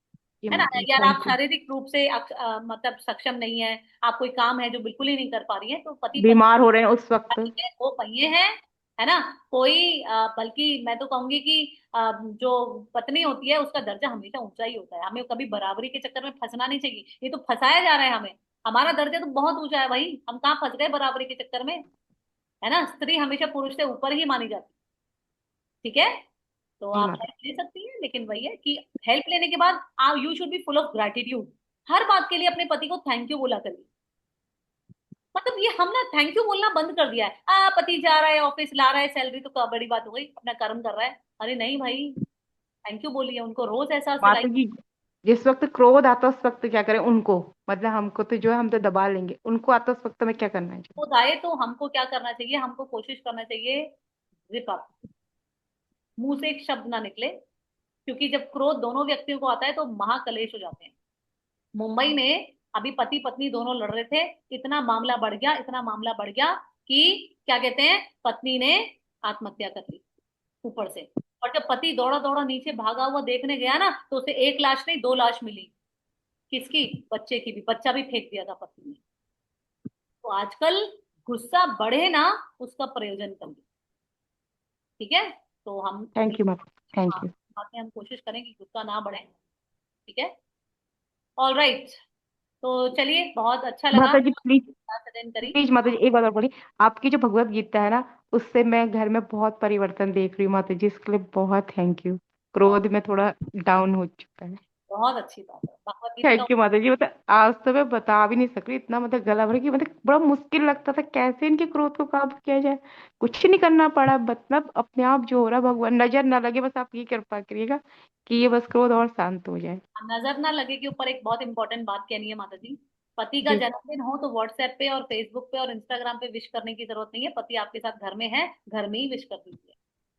ये है ना। माता जी यार आप थैंक यू। शारीरिक रूप से मतलब सक्षम नहीं है, आप कोई काम है जो बिल्कुल ही नहीं कर पा रही है, तो पति पत्नी बीमार हो रहे हैं उस वक्त। में वो पहिए हैं, है ना। कोई बल्कि मैं तो कहूंगी कि जो पत्नी होती है उसका दर्जा हमेशा ऊंचा ही होता है, हमें कभी बराबरी के चक्कर में फंसना नहीं चाहिए, ये तो फंसाया जा रहा है हमें। हमारा दर्जा तो बहुत ऊंचा है भाई, हम कहाँ फंस गए बराबरी के चक्कर में, है ना। स्त्री हमेशा पुरुष से ऊपर ही मानी जाती है, ठीक है। तो नहीं आप माता। हेल्प ले सकती हैं, लेकिन वही है कि हेल्प लेने के बाद आप you should be full of gratitude. हर बात के लिए अपने पति को थैंक यू बोला करिए। मतलब ये हम ना थैंक यू बोलना बंद कर दिया है, पति जा रहा है ऑफिस, ला रहा है सैलरी, तो क्या बड़ी बात हो गई, अपना कर्म कर रहा है। अरे नहीं भाई, थैंक यू बोलिए, उनको रोज एहसास दिलाइए। माता जी जिस वक्त क्रोध आता है उस वक्त क्या करें उनको, मतलब हमको तो जो है हम तो दबा लेंगे, उनको आता है उस वक्त में क्या करना है? खुद आए तो हमको क्या करना चाहिए, हमको कोशिश करना चाहिए जिप अप, मुंह से एक शब्द ना निकले, क्योंकि जब क्रोध दोनों व्यक्तियों को आता है तो महाकलेश हो जाते हैं। मुंबई में अभी पति पत्नी दोनों लड़ रहे थे, इतना मामला बढ़ गया, इतना मामला बढ़ गया कि क्या कहते हैं, पत्नी ने आत्महत्या कर ली ऊपर से। और जब पति दौड़ा दौड़ा नीचे भागा हुआ देखने गया ना, तो उसे एक लाश नहीं, दो लाश मिली। किसकी? बच्चे की भी, बच्चा भी फेंक दिया था पत्नी ने। तो आजकल गुस्सा बढ़े ना, उसका प्रयोजन कम। ठीक है, तो हम थैंक यू माता, थैंक हाँ, यू। बातें हम कोशिश करें कि गुस्सा ना बढ़े। ठीक है, ऑल राइट। तो चलिए, बहुत अच्छा लगा माता जी प्लीज, क्लास अटेंड करी। प्लीज माता जी एक बात और बोली। आपकी जो भगवत गीता है ना, उससे मैं घर में बहुत परिवर्तन देख रही हूँ माता जी, इसके लिए बहुत थैंक यू। बहुत क्रोध में थोड़ा डाउन हो चुका है। बहुत अच्छी बात है, भगवत गीता का। थैंक यू माता जी, मतलब आज तो मैं बता भी नहीं सक रही, इतना मतलब गला भर की, मतलब बड़ा मुश्किल लगता था कैसे इनके क्रोध को काबू किया जाए। कुछ नहीं करना पड़ा, मतलब अपने आप जो हो रहा भगवान नजर ना लगे, बस आप ये कृपा करिएगा कि ये बस क्रोध और शांत हो जाए। नजर ना लगे के ऊपर एक बहुत इंपॉर्टेंट बात कहनी है माता जी। पति का जी। जन्मदिन हो तो व्हाट्सएप पे और फेसबुक पे और इंस्टाग्राम पे विश करने की जरूरत नहीं है, पति आपके साथ घर में है, घर में ही विश कर दीजिए,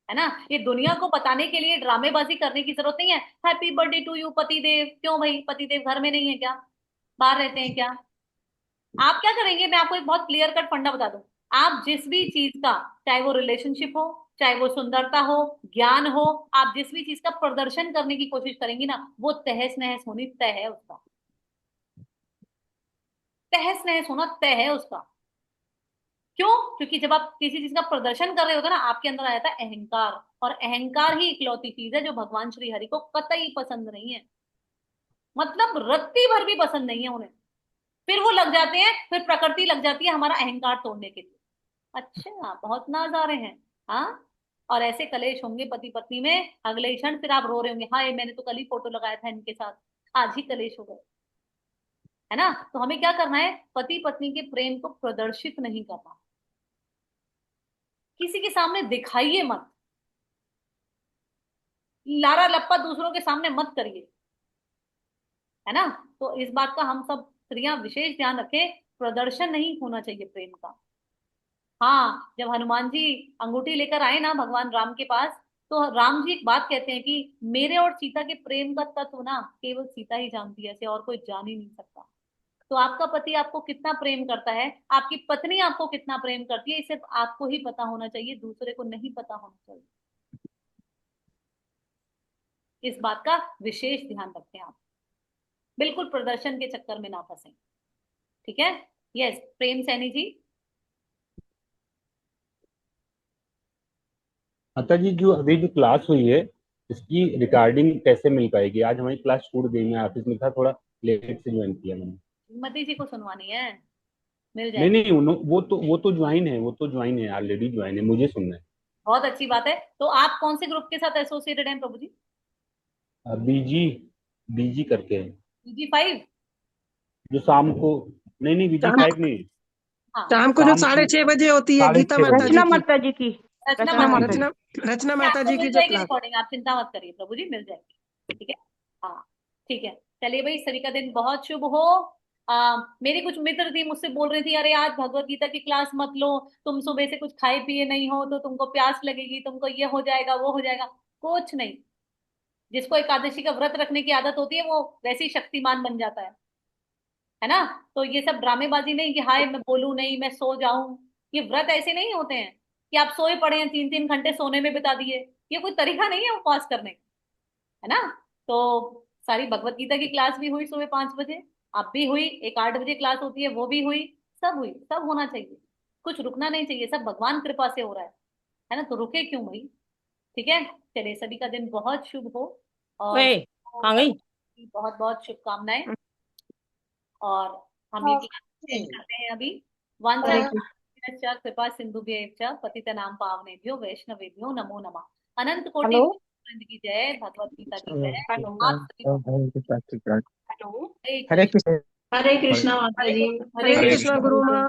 है ना। ये दुनिया को बताने के लिए ड्रामेबाजी करने की जरूरत नहीं है, हैप्पी बर्थडे टू यू पति देव। क्यों भाई, पति देव घर में नहीं है क्या? बाहर रहते हैं क्या? आप क्या करेंगे, मैं आपको एक बहुत क्लियर कट फंडा बता दूं। आप जिस भी चीज का, चाहे वो रिलेशनशिप हो, चाहे वो सुंदरता हो, ज्ञान हो, आप जिस भी चीज का प्रदर्शन करने की कोशिश करेंगी ना, वो तहस नहस होनी तय है उसका। तहस नहस होना तय है उसका। क्यों? क्योंकि जब आप किसी चीज का प्रदर्शन कर रहे होते ना, आपके अंदर आ जाता है अहंकार, और अहंकार ही इकलौती चीज है जो भगवान श्री हरि को कतई पसंद नहीं है। मतलब रत्ती भर भी पसंद नहीं है उन्हें। फिर वो लग जाते हैं, फिर प्रकृति लग जाती है हमारा अहंकार तोड़ने के लिए। अच्छा, बहुत नाज आ रहे हैं। हाँ, और ऐसे कलेश होंगे पति पत्नी में, अगले ही क्षण फिर आप रो रहे होंगे, हाँ ये मैंने तो कल ही फोटो लगाया था इनके साथ, आज ही कलेश हो गए, है ना। तो हमें क्या करना है, पति पत्नी के प्रेम को प्रदर्शित नहीं करना, किसी के सामने दिखाइए मत, लारा लप्पा दूसरों के सामने मत करिए, है ना। तो इस बात का हम सब स्त्रियां विशेष ध्यान रखें, प्रदर्शन नहीं होना चाहिए प्रेम का। हाँ, जब हनुमान जी अंगूठी लेकर आए ना भगवान राम के पास, तो राम जी एक बात कहते हैं कि मेरे और सीता के प्रेम का तत्व ना केवल सीता ही जानती है, ऐसे और कोई जान ही नहीं सकता। तो आपका पति आपको कितना प्रेम करता है, आपकी पत्नी आपको कितना प्रेम करती है, ये सिर्फ आपको ही पता होना चाहिए, दूसरे को नहीं पता होना चाहिए। इस बात का विशेष ध्यान रखें आप, बिल्कुल प्रदर्शन के चक्कर में ना फंसे। ठीक है। यस, प्रेम सैनी जी। माता जी, जो अभी जो क्लास हुई है इसकी रिकॉर्डिंग कैसे मिल पाएगी? आज हमारी क्लास छूट गई, मैं ऑफिस में था, थोड़ा लेट से ज्वाइन किया मैंने। मती जी को सुनवानी है, मिल नहीं जाएगी। नहीं, वो तो ज्वाइन है, वो तो ज्वाइन है, ऑलरेडी ज्वाइन है, मुझे सुनना है। बहुत अच्छी बात है। तो आप कौन से ग्रुप के साथ एसोसिएटेड हैं प्रभु जी? बीजी, बीजी करके है, BG5? जो शाम को। नहीं नहीं, बीजी शाम 5 नहीं, हाँ, शाम को जो शाम को 6:30 बजे होती है गीता 6:30 माता बजे। जी रचना की। माता जी की। रचना रचना माता माता जी। जी। रचना माता आपको जी मिल की जो जाएगी क्लास। रिकॉर्डिंग, आप चिंता मत करिए प्रभु जी, मिल जाएगी। ठीक है। हाँ, ठीक है। चलिए भाई, सभी का दिन बहुत शुभ हो। मेरी कुछ मित्र थी, मुझसे बोल रही थी, अरे आज भगवत गीता की क्लास मत लो, तुम सुबह से कुछ खाए पिए नहीं हो तो तुमको प्यास लगेगी, तुमको ये हो जाएगा वो हो जाएगा। कुछ नहीं। जिसको एकादशी का व्रत रखने की आदत होती है वो वैसे ही शक्तिमान बन जाता है ना। तो ये सब ड्रामेबाजी नहीं कि हाय मैं बोलूं नहीं, मैं सो जाऊं। ये व्रत ऐसे नहीं होते हैं कि आप सोए पड़े हैं, 3-3 घंटे सोने में बिता दिए। ये कोई तरीका नहीं है उपवास करने का, है ना। तो सारी भगवत गीता की क्लास भी हुई सुबह 5 बजे, अब भी हुई, एक 8 बजे क्लास होती है वो भी हुई, सब हुई, सब होना चाहिए। कुछ रुकना नहीं चाहिए, सब भगवान कृपा से हो रहा है ना, तो रुके क्यों भाई। ठीक है। चलिए, सभी का दिन बहुत शुभ हो। और वे कहाँ गई? बहुत बहुत शुभकामनाएं। और हम ये क्लास एंड करते हैं अभी। हरे कृष्ण। वंदे कृपा सिंधुभ्यश्च पतितनां पावनेभ्यो वैष्णवेभ्यो नमो नमः। अनंत कोटि हेलो वृंद की जय, भगवत गीता की जय। हेलो आप सभी को हेलो। हरे हरे कृष्ण। कृष्ण। हरे कृष्णा माता हरे जी। कृष्ण। हरे हरे कृष्ण गुरु माँ।